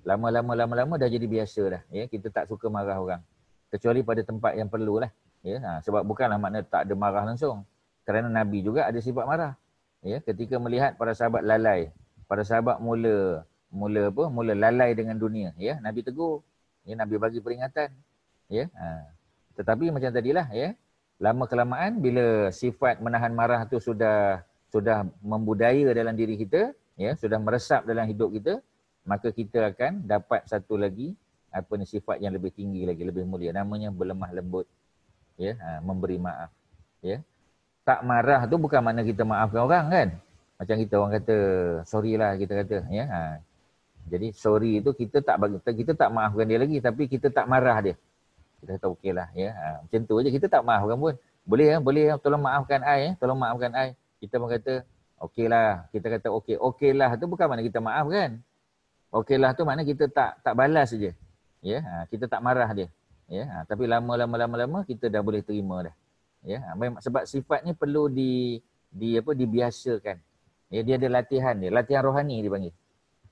Lama-lama dah jadi biasa dah. Ya, kita tak suka marah orang. Kecuali pada tempat yang perlulah. Ya, sebab bukanlah makna tak ada marah langsung. Kerana Nabi juga ada sifat marah. Ya, ketika melihat para sahabat lalai, para sahabat mula lalai dengan dunia, ya, Nabi tegur, ya, Nabi bagi peringatan, ya. Tetapi macam tadilah, ya, lama kelamaan bila sifat menahan marah tu sudah membudaya dalam diri kita, ya, sudah meresap dalam hidup kita, maka kita akan dapat satu lagi sifat yang lebih tinggi lagi, lebih mulia, namanya berlemah lembut, ya, memberi maaf, ya. Tak marah tu bukan makna kita maafkan orang kan. Macam kita orang kata sorry lah, kita kata, ya. Jadi sorry tu kita tak maafkan dia lagi, tapi kita tak marah dia. Kita kata okey lah, ya. Macam tu aja, kita tak maafkan pun. Boleh tolong maafkan I, tolong maafkan I. Kita pun kata okey lah. Kita kata okey lah tu bukan makna kita maafkan. Okey lah tu makna kita tak balas saja. Ya, kita tak marah dia. Ya, tapi lama kita dah boleh terima dah. Ya, sebab sifat ni perlu dibiasakan. Ya, dia ada latihan dia, latihan rohani dia panggil.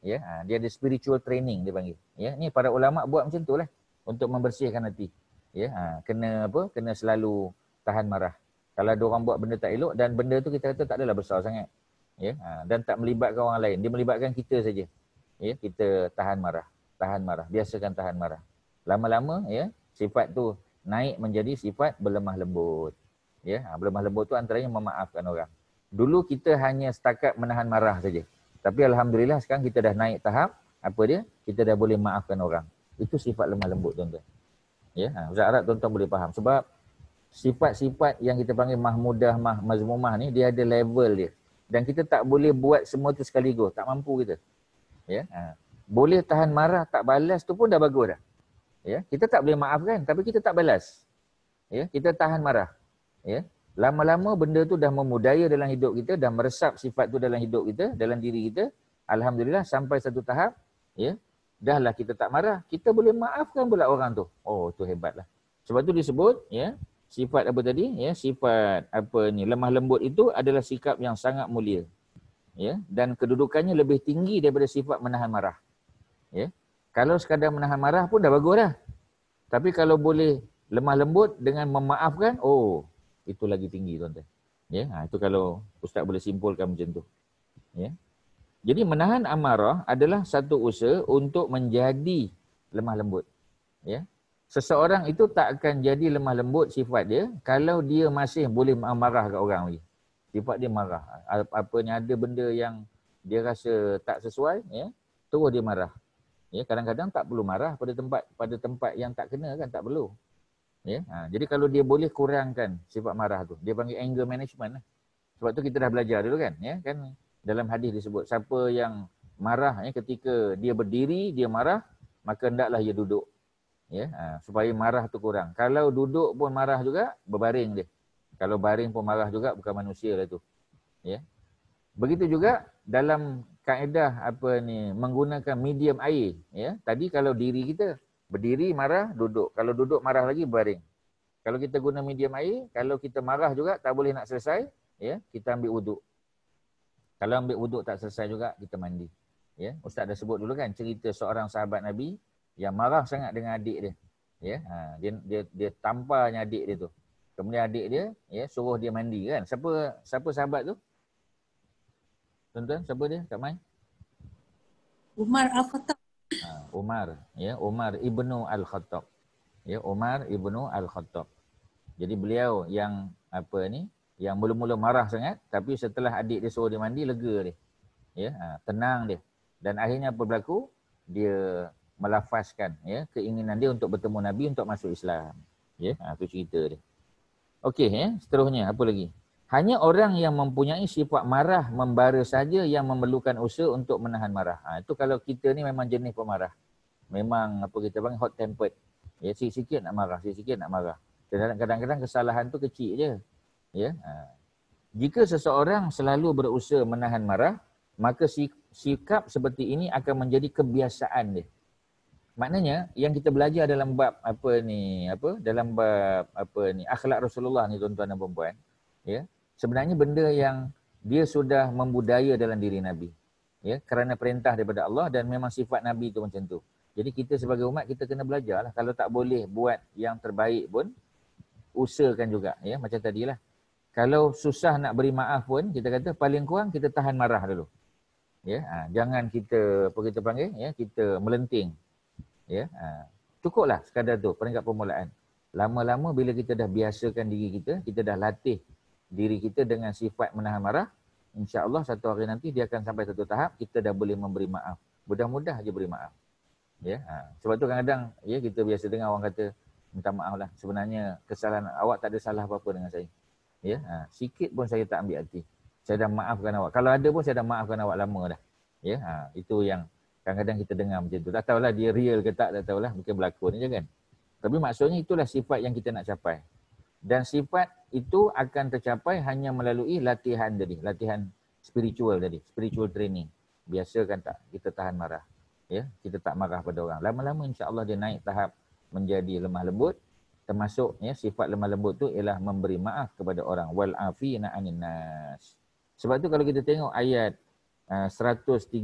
Ya, dia ada spiritual training dia panggil. Ya, ni para ulama buat macam tu lah untuk membersihkan hati. Ya, kena selalu tahan marah. Kalau ada orang buat benda tak elok dan benda tu kita kata tak adalah besar sangat. Ya, dan tak melibatkan orang lain, dia melibatkan kita saja. Ya, kita tahan marah, biasakan tahan marah. Lama-lama ya, sifat tu naik menjadi sifat berlemah lembut. Ya, berlemah lembut tu antaranya memaafkan orang. Dulu kita hanya setakat menahan marah saja. Tapi alhamdulillah sekarang kita dah naik tahap kita dah boleh maafkan orang. Itu sifat lemah lembut tuan-tuan. Ya, Ustaz harap tuan-tuan boleh faham. Sebab sifat-sifat yang kita panggil mahmudah, mazmumah ni dia ada level dia. Dan kita tak boleh buat semua tu sekaligus, tak mampu kita. Ya, boleh tahan marah, tak balas tu pun dah bagus dah. Ya, kita tak boleh maafkan tapi kita tak balas. Ya, kita tahan marah. Ya, lama-lama benda tu dah memudaya dalam hidup kita, dah meresap sifat tu dalam hidup kita, dalam diri kita. Alhamdulillah sampai satu tahap, ya, Dah lah kita tak marah, kita boleh maafkan pula orang tu. Oh, tu hebatlah. Sebab tu disebut ya, sifat apa tadi? Ya, sifat apa ni? Lemah lembut itu adalah sikap yang sangat mulia. Ya, dan kedudukannya lebih tinggi daripada sifat menahan marah. Ya. Kalau sekadar menahan marah pun dah bagus dah. Tapi kalau boleh lemah lembut dengan memaafkan, oh, itu lagi tinggi tuan-tuan. Ya, itu kalau ustaz boleh simpulkan macam tu. Ya. Jadi menahan amarah adalah satu usaha untuk menjadi lemah lembut. Ya. Seseorang itu tak akan jadi lemah lembut sifat dia kalau dia masih boleh marah kat orang lagi. Sifat dia marah. Apa ni, ada benda yang dia rasa tak sesuai, ya, terus dia marah. Ya, kadang-kadang tak perlu marah pada tempat yang tak kena kan, tak perlu. Ya. Jadi kalau dia boleh kurangkan sifat marah tu, dia panggil anger management lah. Sebab tu kita dah belajar dulu kan, ya, kan dalam hadis disebut siapa yang marah ya, ketika dia berdiri dia marah, maka hendaklah dia duduk. Ya, supaya marah tu kurang. Kalau duduk pun marah juga, berbaring dia. Kalau baring pun marah juga, bukan manusia lah tu. Ya. Begitu juga dalam kaedah apa ni, menggunakan medium air, ya. Tadi kalau diri kita berdiri marah, duduk. Kalau duduk marah lagi, baring. Kalau kita guna medium air, kalau kita marah juga tak boleh nak selesai, ya, kita ambil wuduk. Kalau ambil wuduk tak selesai juga, kita mandi. Ya, ustaz dah sebut dulu kan cerita seorang sahabat Nabi yang marah sangat dengan adik dia. Ya, dia tamparnya adik dia tu. Kemudian adik dia, ya, suruh dia mandi kan. Siapa sahabat tu? Tuan-tuan, siapa dia? Kak Mai? Umar Al-Khattab. Umar, ya, Umar ibnu Al-Khattab. Ya, Umar ibnu Al-Khattab. Jadi beliau yang apa ni? Yang mula-mula marah sangat, tapi setelah adik dia suruh dia mandi, lega dia. Ya, tenang dia. Dan akhirnya apa berlaku? Dia melafazkan, ya, keinginan dia untuk bertemu Nabi, untuk masuk Islam. Ya, itu cerita dia. Okey, ya, seterusnya apa lagi? Hanya orang yang mempunyai sifat marah membara saja yang memerlukan usaha untuk menahan marah. Itu kalau kita ni memang jenis pemarah. Memang apa kita panggil hot tempered. Ya, sikit-sikit nak marah, sikit-sikit nak marah. Kadang-kadang kesalahan tu kecil je. Ya. Jika seseorang selalu berusaha menahan marah, maka sikap seperti ini akan menjadi kebiasaan dia. Maknanya yang kita belajar dalam bab dalam bab akhlak Rasulullah ni tuan-tuan dan puan-puan, ya. Sebenarnya benda yang dia sudah membudaya dalam diri Nabi. Ya, kerana perintah daripada Allah dan memang sifat Nabi tu macam tu. Jadi kita sebagai umat kita kena belajarlah, kalau tak boleh buat yang terbaik pun usahakan juga, ya, macam tadilah. Kalau susah nak beri maaf pun, kita kata paling kurang kita tahan marah dulu. Ya, jangan kita panggil, ya, kita melenting. Ya, cukuplah sekadar tu peringkat permulaan. Lama-lama bila kita dah biasakan diri kita dah latih diri kita dengan sifat menahan marah, insya-Allah satu hari nanti dia akan sampai satu tahap kita dah boleh memberi maaf. Mudah-mudah aja beri maaf. Ya, sebab tu kadang-kadang, ya, kita biasa dengar orang kata, minta maaf lah, sebenarnya kesalahan awak tak ada salah apa-apa dengan saya. Ya, sikit pun saya tak ambil hati. Saya dah maafkan awak. Kalau ada pun saya dah maafkan awak lama dah. Ya, itu yang kadang-kadang kita dengar macam tu. Tak tahulah dia real ke tak tahulah, mungkin berlakon je kan. Tapi maksudnya itulah sifat yang kita nak capai. Dan sifat itu akan tercapai hanya melalui latihan tadi, latihan spiritual tadi, spiritual training. Biasakan tak kita tahan marah. Ya, kita tak marah pada orang. Lama-lama insya-Allah dia naik tahap menjadi lemah lembut. Termasuk, ya, sifat lemah lembut tu ialah memberi maaf kepada orang. Wal afina anin nas. Sebab tu kalau kita tengok ayat 134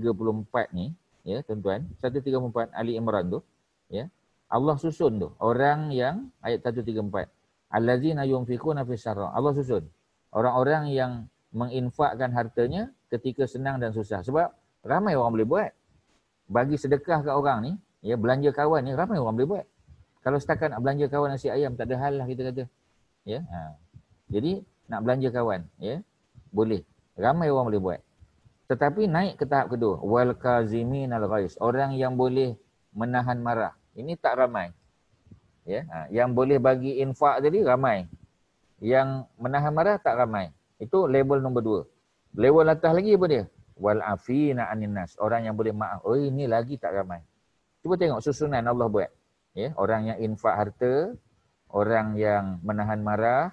ni, ya tuan-tuan, 134 Ali Imran tu, ya, Allah susun tu orang yang ayat 134. Allazina yunfikuna fis sarra. Allah susun orang-orang yang menginfakkan hartanya ketika senang dan susah. Sebab ramai orang boleh buat. Bagi sedekah kat orang ni, ya, belanja kawan ni ramai orang boleh buat. Kalau setakat nak belanja kawan nasi ayam, tak ada hal lah kita kata. Ya, jadi nak belanja kawan, ya, boleh. Ramai orang boleh buat. Tetapi naik ke tahap kedua, wal kaziminal ghaiz, orang yang boleh menahan marah. Ini tak ramai. Ya, yang boleh bagi infak tadi ramai. Yang menahan marah tak ramai. Itu level nombor 2. Level atas lagi apa dia? Wal afina anin nas, orang yang boleh maaf. Oh, ini lagi tak ramai. Cuba tengok susunan Allah buat. Ya, orang yang infak harta, orang yang menahan marah,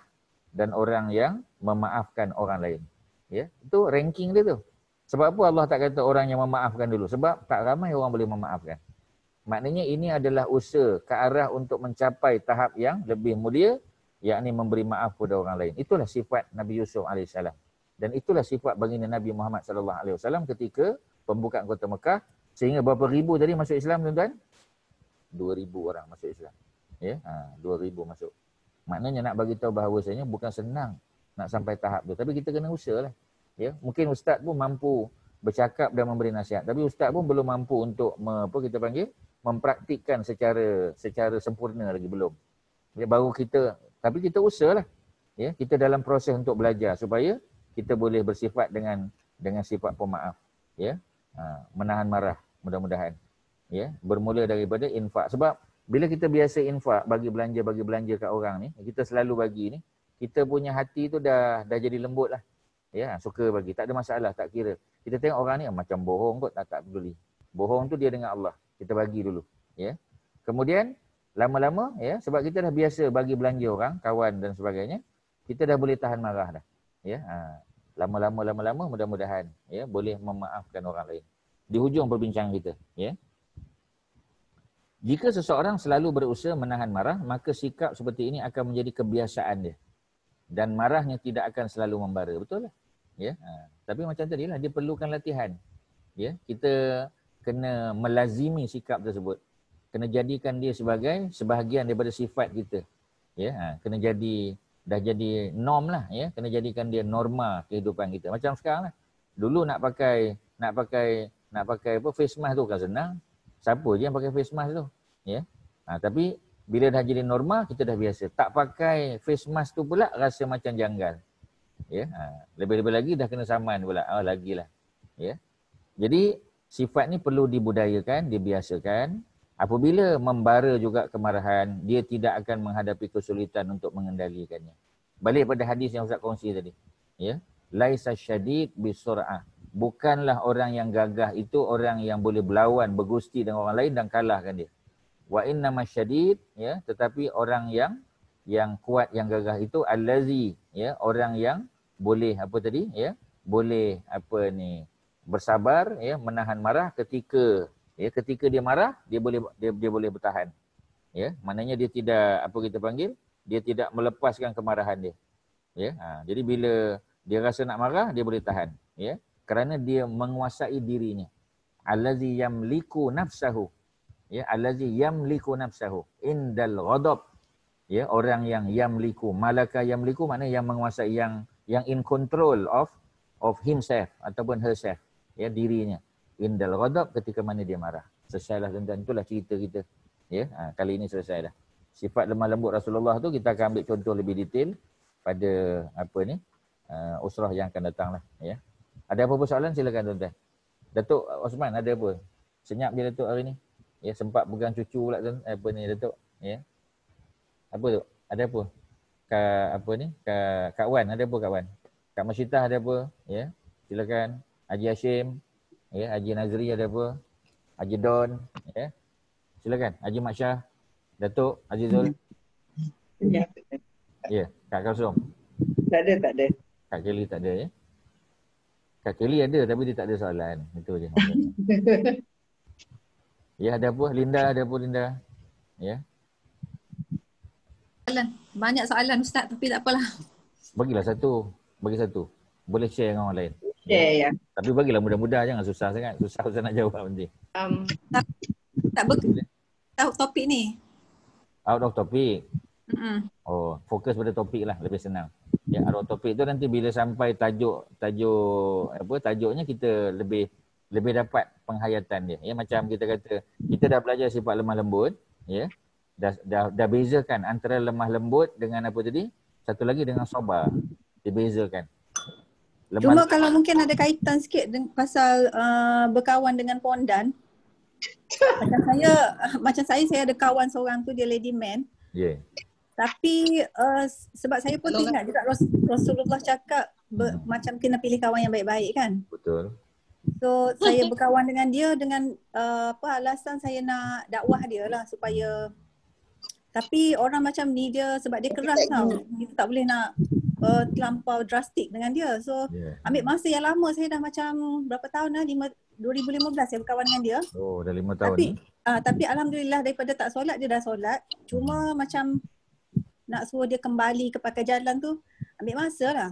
dan orang yang memaafkan orang lain. Ya, itu ranking dia tu. Sebab apa Allah tak kata orang yang memaafkan dulu? Sebab tak ramai orang boleh memaafkan. Maknanya ini adalah usaha ke arah untuk mencapai tahap yang lebih mulia, yakni memberi maaf kepada orang lain. Itulah sifat Nabi Yusuf AS. Dan itulah sifat baginda Nabi Muhammad SAW ketika pembukaan kota Mekah, sehingga berapa ribu tadi masuk Islam tuan-tuan? 2,000 orang masuk Islam. Ya, 2,000 masuk. Maknanya nak bagi tahu bahawasanya bukan senang nak sampai tahap tu, tapi kita kena usahalah. Ya, mungkin ustaz pun mampu bercakap dan memberi nasihat, tapi ustaz pun belum mampu untuk mempraktikkan secara sempurna lagi belum. Ya, baru kita, tapi kita usahalah. Ya, kita dalam proses untuk belajar supaya kita boleh bersifat dengan sifat pemaaf. Ya, menahan marah mudah-mudahan. Ya, bermula daripada infak. Sebab bila kita biasa infak, bagi belanja kat orang ni, kita selalu bagi ni, kita punya hati tu dah jadi lembut lah. Ya, suka bagi, tak ada masalah, tak kira. Kita tengok orang ni macam bohong kot, tak peduli. Bohong tu dia dengan Allah. Kita bagi dulu. Ya. Kemudian lama-lama, ya, sebab kita dah biasa bagi belanja orang, kawan dan sebagainya, kita dah boleh tahan marah dah. Ya. Lama-lama mudah-mudahan, ya, boleh memaafkan orang lain. Di hujung perbincangan kita, ya. Jika seseorang selalu berusaha menahan marah, maka sikap seperti ini akan menjadi kebiasaan dia. Dan marahnya tidak akan selalu membara. Betul lah. Ya. Tapi macam tadilah, dia perlukan latihan. Ya. Kita kena melazimi sikap tersebut. Kena jadikan dia sebagai sebahagian daripada sifat kita. Ya. Kena dah jadi norm lah. Ya. Kena jadikan dia norma kehidupan kita. Macam sekarang lah. Dulu nak pakai face mask tu kan senang. Siapa je yang pakai face mask tu? Ya. Tapi bila dah jadi norma, kita dah biasa. Tak pakai face mask tu pula rasa macam janggal. Ya. Lebih-lebih lagi dah kena saman pula. Lagilah. Ya. Jadi sifat ni perlu dibudayakan, dibiasakan. Apabila membara juga kemarahan, dia tidak akan menghadapi kesulitan untuk mengendalikannya. Balik pada hadis yang Ustaz kongsi tadi. Ya. Laisa syadid bisur'ah. Bukanlah orang yang gagah itu orang yang boleh berlawan, bergusti dengan orang lain dan kalahkan dia. Wa innama syadid, ya, tetapi orang yang kuat, yang gagah itu allazi, ya, orang yang boleh boleh bersabar, ya, menahan marah ketika dia marah, dia boleh bertahan. Ya, maknanya dia tidak dia tidak melepaskan kemarahan dia. Ya, jadi bila dia rasa nak marah, dia boleh tahan, ya. Kerana dia menguasai dirinya. Allazi yamliku nafsahu. Ya, allazi yamliku nafsahu indal ghadab. Ya, orang yang yamliku, malaka yamliku maknanya yang menguasai, yang in control of himself ataupun herself, ya, dirinya. Indal ghadab, ketika mana dia marah. Selesailah tuan-tuan, itulah cerita kita. Ya, kali ini selesai dah. Sifat lemah lembut Rasulullah tu kita akan ambil contoh lebih detail pada usrah yang akan datang lah, ya. Ada apa-apa soalan silakan tuan-tuan. Datuk Osman ada apa? Senyap je Datuk hari ni. Ya, sempat pegang cucu pula tu. Datuk? Ya. Apa tu? Ada apa? Kak Wan ada apa Kak Wan? Kak Masyitah ada apa? Ya. Silakan. Haji Hashim, ya, Haji Nazri ada apa? Haji Don, ya. Silakan. Haji Mak Syah, Datuk, Haji Zul. Ya. Ya, Kak Kalsum. Tak ada. Kak Kelly tak ada, ya. Kak Kelly ada tapi dia tak ada soalan. Itu je. Ya, ada apa? Linda ada apa Linda? Ya. Banyak soalan Ustaz tapi tak apalah. Bagilah satu. Bagi satu. Boleh share dengan orang lain. Share, ya. Tapi bagilah mudah-mudah, jangan susah sangat. Susah nak jawab nanti. Tak tahu topik ni. Out of topic. Fokus pada topik lah, lebih senang. Ya, out of topik tu nanti bila sampai tajuknya kita lebih dapat penghayatan dia. Ya, macam kita kata, kita dah belajar sifat lemah lembut, ya. Dah bezakan antara lemah lembut dengan apa tadi? Satu lagi dengan sabar. Dibezakan. Cuma kalau mungkin ada kaitan sikit pasal berkawan dengan pondan. Macam saya ada kawan seorang tu, dia lady man. Yeah. Tapi sebab saya pun ingat juga Rasulullah cakap macam kena pilih kawan yang baik-baik kan. Betul. So saya berkawan dengan dia dengan alasan saya nak dakwah dia lah supaya. Tapi orang macam ni dia sebab dia keras tau. Kita tak boleh nak terlampau drastik dengan dia. So ambil masa yang lama, saya dah macam berapa tahun dah, 2015 saya berkawan dengan dia. Oh, dah 5 tahun. Tapi alhamdulillah daripada tak solat dia dah solat. Cuma macam nak suruh dia kembali ke pakai jalan tu ambil masa lah.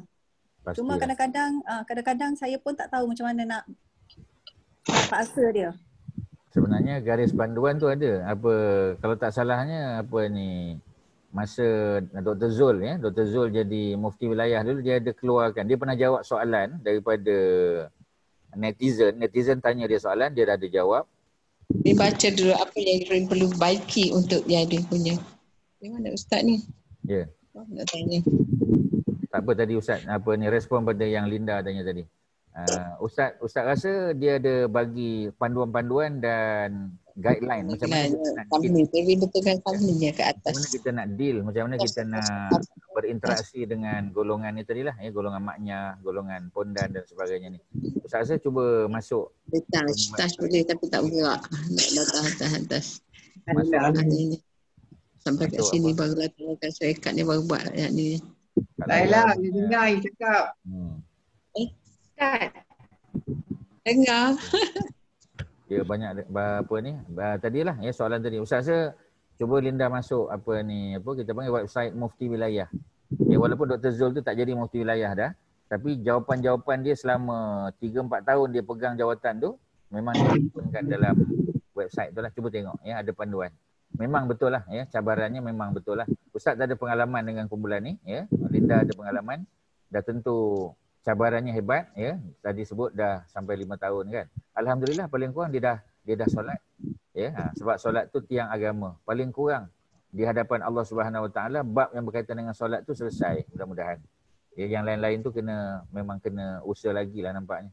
Cuma kadang-kadang saya pun tak tahu macam mana nak paksa dia. Sebenarnya garis panduan tu ada. Apa kalau tak salahnya apa ni, masa Dr. Zul Dr. Zul jadi mufti wilayah dulu, dia ada keluarkan, dia pernah jawab soalan daripada netizen tanya dia soalan, dia dah ada jawab. Dia baca dulu apa yang perlu baiki untuk dia punya. Di mana ustaz ni? Ya. Nak tanya. Tak apa tadi ustaz, apa ni respon pada yang Linda tanya tadi. Ustaz rasa dia ada bagi panduan-panduan dan guideline macam mana kita nak betulkan company ke atas. Macam mana kita nak deal, macam mana kita nak berinteraksi dengan golongan ni tadilah, golongan maknya, golongan pondan dan sebagainya ni. Ustaz rasa cuba masuk. Touch boleh tapi tak bergerak. Nak atas. Sampai kat sini baru letakkan syarikat ni, baru buat ayat ni. Baiklah, dia dengar you cakap. Ustaz. Dengar. Dia banyak apa ni tadilah soalan tadi. Ustaz rasa cuba Linda masuk apa ni, apa kita panggil website Mufti Wilayah. Walaupun Dr. Zul tu tak jadi Mufti Wilayah dah, tapi jawapan-jawapan dia selama 3-4 tahun dia pegang jawatan tu memang dipunkan dalam website tu lah. Cuba tengok ada panduan. Memang betul lah cabarannya memang betul lah. Ustaz tak ada pengalaman dengan kumpulan ni Linda ada pengalaman, dah tentu cabarannya hebat tadi sebut dah sampai 5 tahun kan. Alhamdulillah paling kurang dia dah solat sebab solat tu tiang agama. Paling kurang di hadapan Allah Subhanahu Wa Taala bab yang berkaitan dengan solat tu selesai mudah-mudahan. Yang lain-lain tu memang kena usaha lagi lah nampaknya.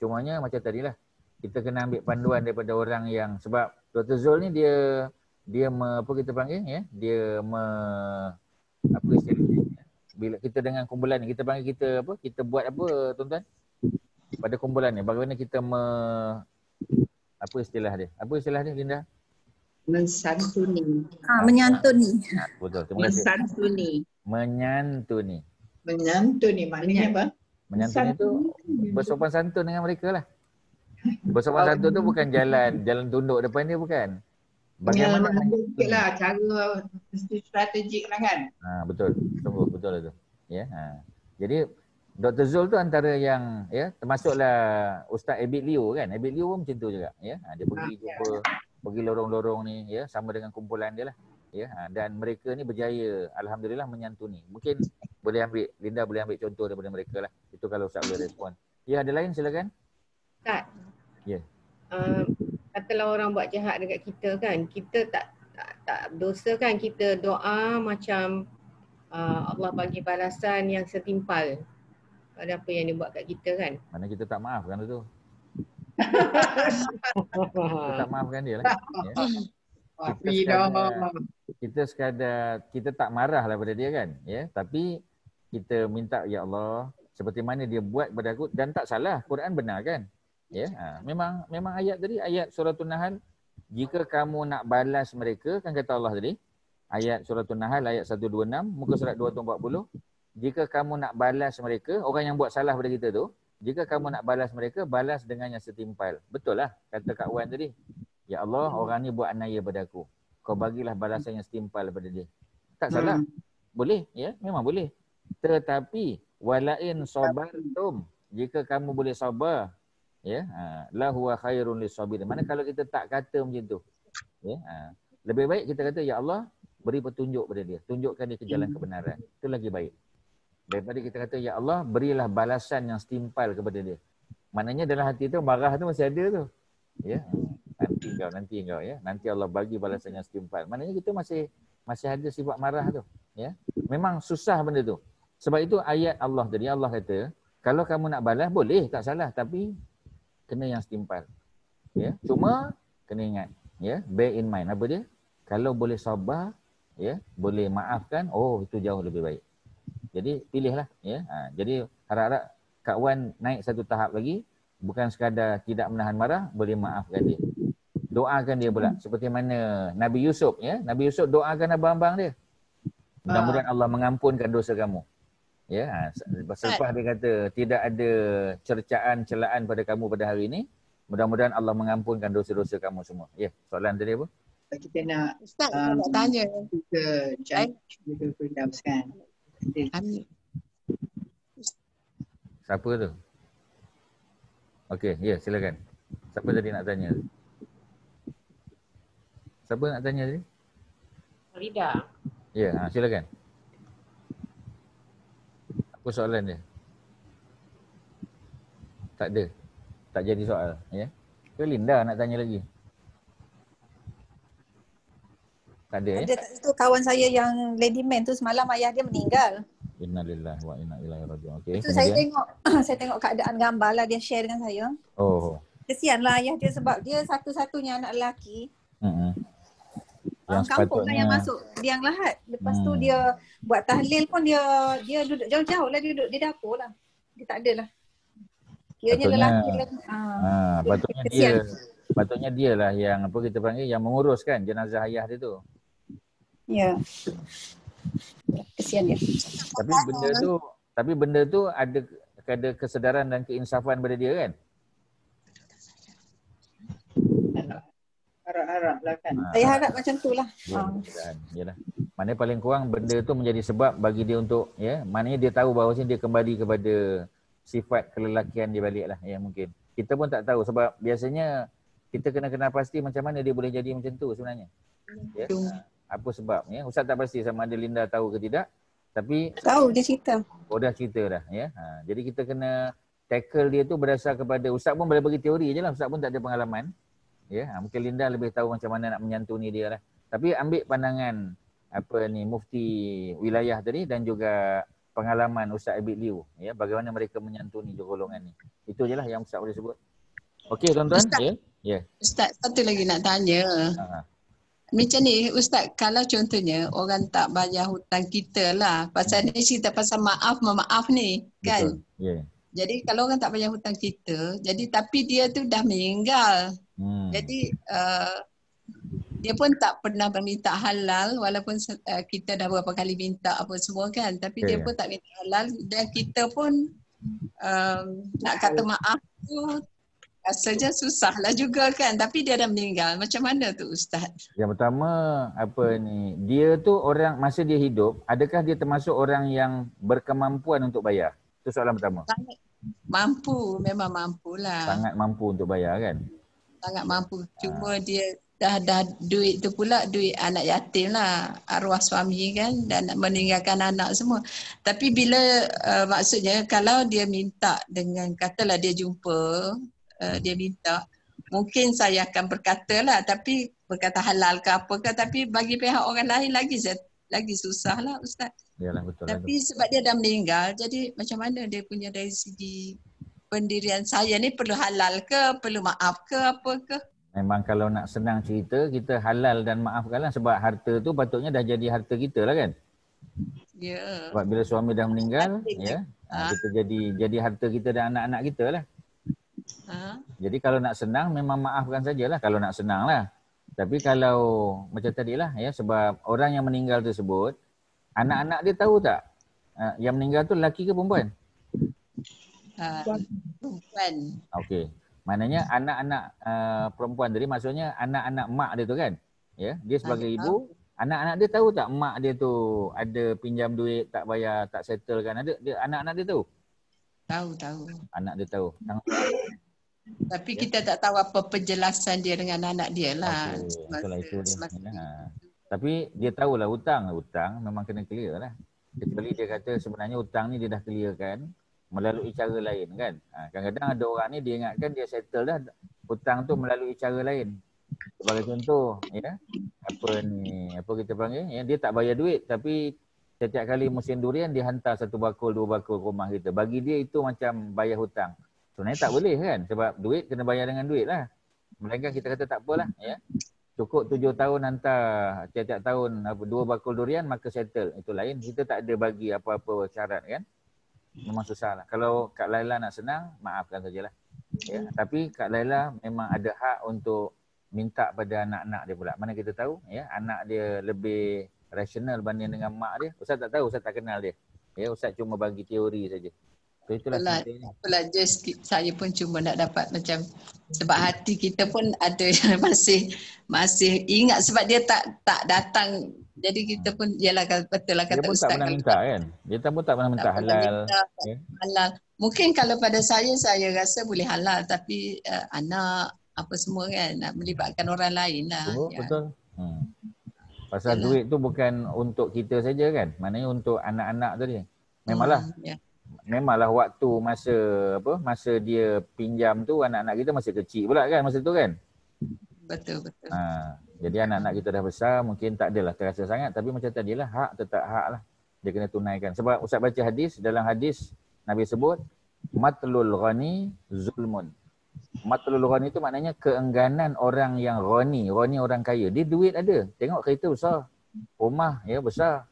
Cumanya macam tadilah, kita kena ambil panduan daripada orang yang, sebab Dr. Zul ni dia apa kita panggil dia apa istilahnya, bila kita dengan kumpulan ni, kita panggil kita buat apa tuan-tuan pada kumpulan ni, bagaimana kita apa istilah dia Linda? Mensantuni. Menyantuni. Betul, terima kasih. Menyantuni Maknanya apa? Menyantuni tu bersopan santun dengan mereka lah. Bersopan santun tu bukan jalan tunduk depan dia, bukan. Bagaimana lah cara mesti strategik lah kan. Betul. Sungguh betul itu. Jadi Dr. Zul tu antara yang termasuklah Ustaz Abid Liu kan. Abid Liu pun macam tu juga dia pergi jumpa, pergi lorong-lorong ni sama dengan kumpulan dia lah. Dan mereka ni berjaya alhamdulillah menyantuni. Mungkin Linda boleh ambil contoh daripada mereka lah. Itu kalau Ustaz boleh respon. Ada lain silakan. Ustaz. Katalah orang buat jahat dekat kita kan, kita tak dosa kan, kita doa macam Allah bagi balasan yang setimpal pada apa yang dia buat kat kita kan. Mana kita tak maafkan tu. Kita tak maafkan dia lah. Kita sekadar kita tak marah lah pada dia kan. Tapi kita minta ya Allah seperti mana dia buat pada aku, dan tak salah, Quran benar kan. Memang ayat tadi, ayat suratul Nahl, jika kamu nak balas mereka, kan kata Allah tadi, ayat suratul Nahl ayat 126 muka surat 240, jika kamu nak balas mereka, orang yang buat salah pada kita tu, jika kamu nak balas mereka, balas dengan yang setimpal. Betul lah kata Kak Wan tadi, ya Allah orang ni buat anaya pada aku, kau bagilah balasan yang setimpal pada dia. Tak salah, boleh memang boleh. Tetapi walain sabartum, jika kamu boleh sabar, la huwa khairun lis-sabirin. Mana kalau kita tak kata macam tu. Lebih baik kita kata ya Allah beri petunjuk pada dia, tunjukkan dia ke jalan kebenaran. Itu lagi baik. Daripada kita kata ya Allah berilah balasan yang setimpal kepada dia. Maknanya dalam hati tu marah tu masih ada tu. Nanti engkau nanti Allah bagi balasan yang setimpal. Maknanya kita masih ada sifat marah tu. Memang susah benda tu. Sebab itu ayat Allah tadi, Allah kata kalau kamu nak balas boleh, tak salah, tapi kena yang setimpal. Cuma kena ingat, bear in mind apa dia? Kalau boleh sabar, boleh maafkan, itu jauh lebih baik. Jadi pilihlah, jadi harap-harap Kak Wan naik satu tahap lagi, bukan sekadar tidak menahan marah, boleh maafkan dia. Doakan dia pula seperti mana Nabi Yusuf, Nabi Yusuf doakan abang-abang dia. Mudah-mudahan Allah mengampunkan dosa kamu. Ya, selepas dia kata tidak ada cercaan, celaan pada kamu pada hari ini, mudah-mudahan Allah mengampunkan dosa-dosa kamu semua. Ya, soalan tadi apa? Kita nak Ustaz, saya nak tanya. ke Jai juga Firdaus kan. Amin. Siapa tu? Okey, ya silakan. Siapa tadi nak tanya? Siapa nak tanya tadi? Farida. Ya, silakan. Apa soalan dia? Tak ada. Tak jadi soal, ya. Ke Linda nak tanya lagi? Tak ada, ya? Ada tu kawan saya yang ladyman tu semalam ayah dia meninggal. Innalillahi wa inna ilaihi raji'un. Okey, Itu saya kemudian? tengok saya tengok keadaan gambar lah dia share dengan saya. Oh. Kesianlah ayah dia sebab dia satu-satunya anak lelaki. Orang kampung lah yang masuk liang lahat. Lepas tu dia buat tahlil pun dia duduk jauh-jauh lah, dia duduk di dapur lah. Dia tak ada lah. Kiranya lelaki lagi. Patutnya dia lah yang apa kita panggil yang menguruskan jenazah ayah dia tu. Ya. Kesian dia. Tapi benda tu ada kesedaran dan keinsafan pada dia kan? Harap-harap lah kan. Saya harap macam tu lah. Yalah. Maknanya paling kurang benda tu menjadi sebab bagi dia untuk, ya, maknanya dia tahu bahawa dia kembali kepada sifat kelelakian dia balik lah, ya mungkin. Kita pun tak tahu sebab biasanya kita kena kenal pasti macam mana dia boleh jadi macam tu sebenarnya. Ya. Apa sebab, ya. Ustaz tak pasti sama ada Linda tahu ke tidak, tapi tahu dia cerita. Oh dah cerita dah, ya. Jadi kita kena tackle dia tu berdasar kepada, Ustaz pun boleh bagi teori je lah, Ustaz pun tak ada pengalaman. Ya, mungkin Linda lebih tahu macam mana nak menyantuni dia lah. Tapi ambil pandangan mufti wilayah tadi dan juga pengalaman Ustaz Abid Liu, ya, bagaimana mereka menyantuni golongan ni. Itu je lah yang Ustaz boleh sebut. Okey tuan-tuan, ya. Ya. Ustaz, satu lagi nak tanya. Macam ni Ustaz, kalau contohnya orang tak bayar hutang kita lah, pasal ni cerita pasal maaf ni kan. Betul. Ya. Jadi kalau orang tak bayar hutang kita, jadi tapi dia tu dah meninggal. Jadi dia pun tak pernah meminta halal walaupun kita dah berapa kali minta apa semua kan, tapi dia pun tak minta halal dan kita pun nak kata maaf tu rasanya susah lah juga kan, tapi dia dah meninggal. Macam mana tu Ustaz? Yang pertama dia tu orang masa dia hidup, adakah dia termasuk orang yang berkemampuan untuk bayar? Itu soalan pertama. Sangat mampu, memang mampulah. Sangat mampu untuk bayar kan? Sangat mampu. Cuma dia dah duit tu pula duit anak yatim lah, arwah suami kan, dan meninggalkan anak semua. Tapi bila maksudnya kalau dia minta dengan katalah dia jumpa, dia minta, mungkin saya akan berkata lah, tapi berkata halal ke apa ke, tapi bagi pihak orang lain lagi susah lah Ustaz. Yalah, betul. Tapi sebab dia dah meninggal, jadi macam mana dia punya dari segi pendirian saya ni, perlu halal ke, perlu maaf ke, apa ke? Memang kalau nak senang cerita, kita halal dan maafkan lah, sebab harta tu patutnya dah jadi harta kita lah kan? Ya. Sebab bila suami dah meninggal, kita jadi harta kita dan anak-anak kita lah. Jadi kalau nak senang, memang maafkan sajalah kalau nak senang lah. Tapi kalau macam tadilah, ya, sebab orang yang meninggal tersebut, anak-anak dia tahu tak yang meninggal tu lelaki ke perempuan? Perempuan. Okey. Maknanya anak-anak perempuan tadi maksudnya anak-anak mak dia tu kan? Ya, dia sebagai ibu, anak-anak dia tahu tak mak dia tu ada pinjam duit tak bayar, tak settle kan? Anak-anak dia tahu? Tahu. Anak dia tahu. Tapi kita tak tahu apa penjelasan dia dengan anak dia lah. Itulah itu dia. Tapi dia tahulah hutang memang kena clear lah. Kecuali dia kata sebenarnya hutang ni dia dah clear kan melalui cara lain kan. Kadang-kadang ada orang ni dia ingatkan dia settle dah hutang tu melalui cara lain. Sebagai contoh, ya, apa kita panggil, ya, dia tak bayar duit tapi setiap kali musim durian dia hantar 1 bakul 2 bakul ke rumah kita. Bagi dia itu macam bayar hutang. Sebenarnya tak boleh kan, sebab duit kena bayar dengan duit lah. Melainkan kita kata tak apalah, ya. Cukup 7 tahun hantar tiap-tiap tahun 2 bakul durian maka settle. Itu lain, kita tak ada bagi apa-apa syarat kan. Memang susah lah. Kalau Kak Laila nak senang, maafkan sajalah. Ya. Tapi Kak Laila memang ada hak untuk minta pada anak-anak dia pula. Mana kita tahu, ya, anak dia lebih rasional banding dengan mak dia. Ustaz tak tahu, Ustaz tak kenal dia. Ya, Ustaz cuma bagi teori saja. So, itulah ceritanya. Apalah, just saya pun cuma nak dapat macam, sebab hati kita pun ada yang masih ingat sebab dia tak datang. Jadi kita pun ialah betul lah kata Ustaz. Dia pun tak pernah minta kan? Dia pun tak pernah minta halal. Halal. Mungkin kalau pada saya rasa boleh halal, tapi anak apa semua kan nak melibatkan orang lain lah. Betul. Pasal duit tu bukan untuk kita saja kan? Maknanya untuk anak-anak tadi. Memanglah waktu masa dia pinjam tu anak-anak kita masih kecil pula kan masa tu kan? Betul. Jadi anak-anak kita dah besar mungkin tak adalah terasa sangat, tapi macam tadilah hak tetap hak lah. Dia kena tunaikan. Sebab Ustaz baca hadis, dalam hadis Nabi sebut matlul ghani zulmun. Matlul ghani tu maknanya keengganan orang yang ghani orang kaya. Dia duit ada. Tengok kereta besar. Rumah besar,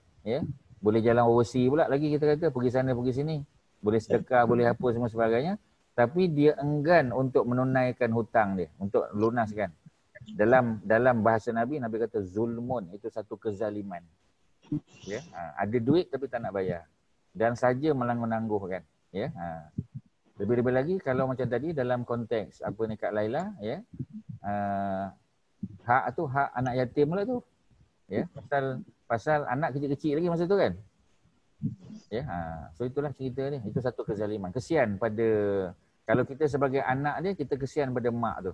boleh jalan overseas pula lagi kita kata, pergi sana pergi sini. Boleh sedekah, boleh apa semua sebagainya. Tapi dia enggan untuk menunaikan hutang dia, untuk lunaskan. Dalam bahasa Nabi kata zulmun, itu satu kezaliman. Ada duit tapi tak nak bayar. Dan saja menangguh-nangguhkan. Lebih-lebih lagi kalau macam tadi dalam konteks Kak Laila, hak tu hak anak yatim pula tu. Pasal anak kecil-kecil lagi masa tu kan. So itulah cerita ni. Itu satu kezaliman. Kesian pada, kalau kita sebagai anak dia, kita kesian pada mak tu.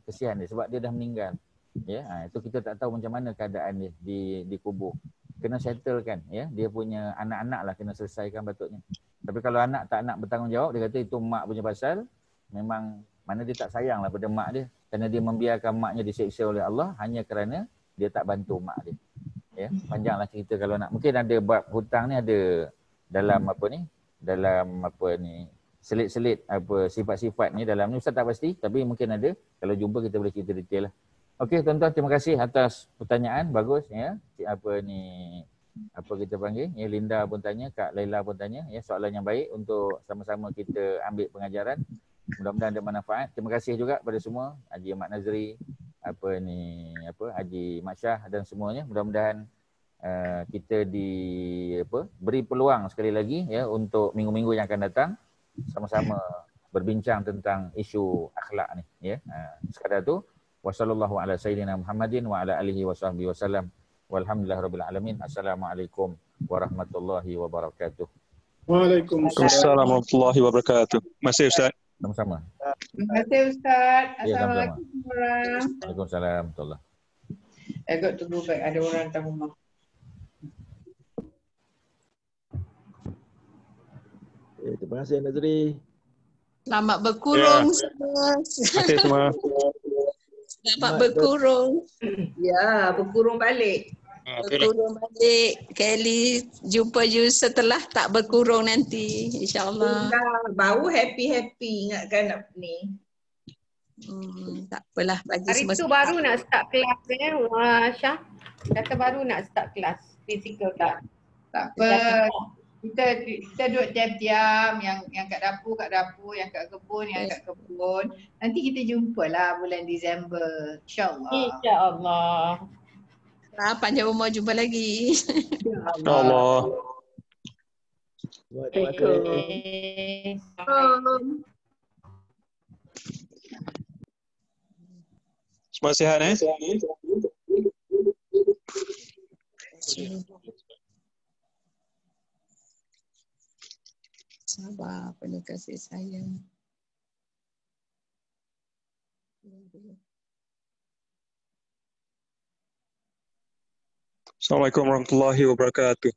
Kesian dia sebab dia dah meninggal. Itu kita tak tahu macam mana keadaan dia dikubur. Kena settle kan, dia punya anak-anak lah kena selesaikan patutnya. Tapi kalau anak tak nak bertanggungjawab, dia kata itu mak punya pasal, memang mana dia tak sayang lah pada mak dia. Kerana dia membiarkan maknya diseksa oleh Allah hanya kerana dia tak bantu mak dia. Panjanglah cerita kalau nak. Mungkin ada bab hutang ni ada dalam selit-selit sifat-sifat ni dalam ni. Ustaz tak pasti, tapi mungkin ada. Kalau jumpa kita boleh cerita detail lah. Okey tuan-tuan, terima kasih atas pertanyaan. Bagus apa kita panggil, Linda pun tanya, Kak Laila pun tanya, soalan yang baik untuk sama-sama kita ambil pengajaran. Mudah-mudahan ada manfaat. Terima kasih juga pada semua, Haji Ahmad Nazri, Haji Mat Syah dan semuanya. Mudah-mudahan kita beri peluang sekali lagi untuk minggu-minggu yang akan datang sama-sama berbincang tentang isu akhlak ni. Sekadar tu, wassallallahu ala sayyidina Muhammadin wa ala alihi wa sahbihi wasallam. Walhamdulillahirabbil alamin. Assalamualaikum warahmatullahi wabarakatuh. Waalaikumsalam warahmatullahi wabarakatuh. Masih Ustaz. Sama-sama. Terima kasih Ustaz. Assalamualaikum. Waalaikumsalam. Agak tunggu baik ada orang datang rumah. Terima kasih Nazri. Selamat berkurung semua. Terima kasih semua. Selamat berkurung. Ya, berkurung balik. Berkurung balik. Kelly, jumpa you setelah tak berkurung nanti, insyaAllah. Baru happy-happy ingatkan nak ni. Tak apalah, bagi hari semua. Hari tu baru nak start kelas kan, Syah? Kata baru nak start kelas fizikal tak? Tak apa. Kita duduk diam-diam, yang kat dapur, yang kat kebun, kat kebun. Nanti kita jumpalah bulan Disember. InsyaAllah. InsyaAllah. Panjang umur, jumpa lagi. InsyaAllah. Semua sihat Sabar, penuh kasih sayang. Assalamualaikum warahmatullahi wabarakatuh.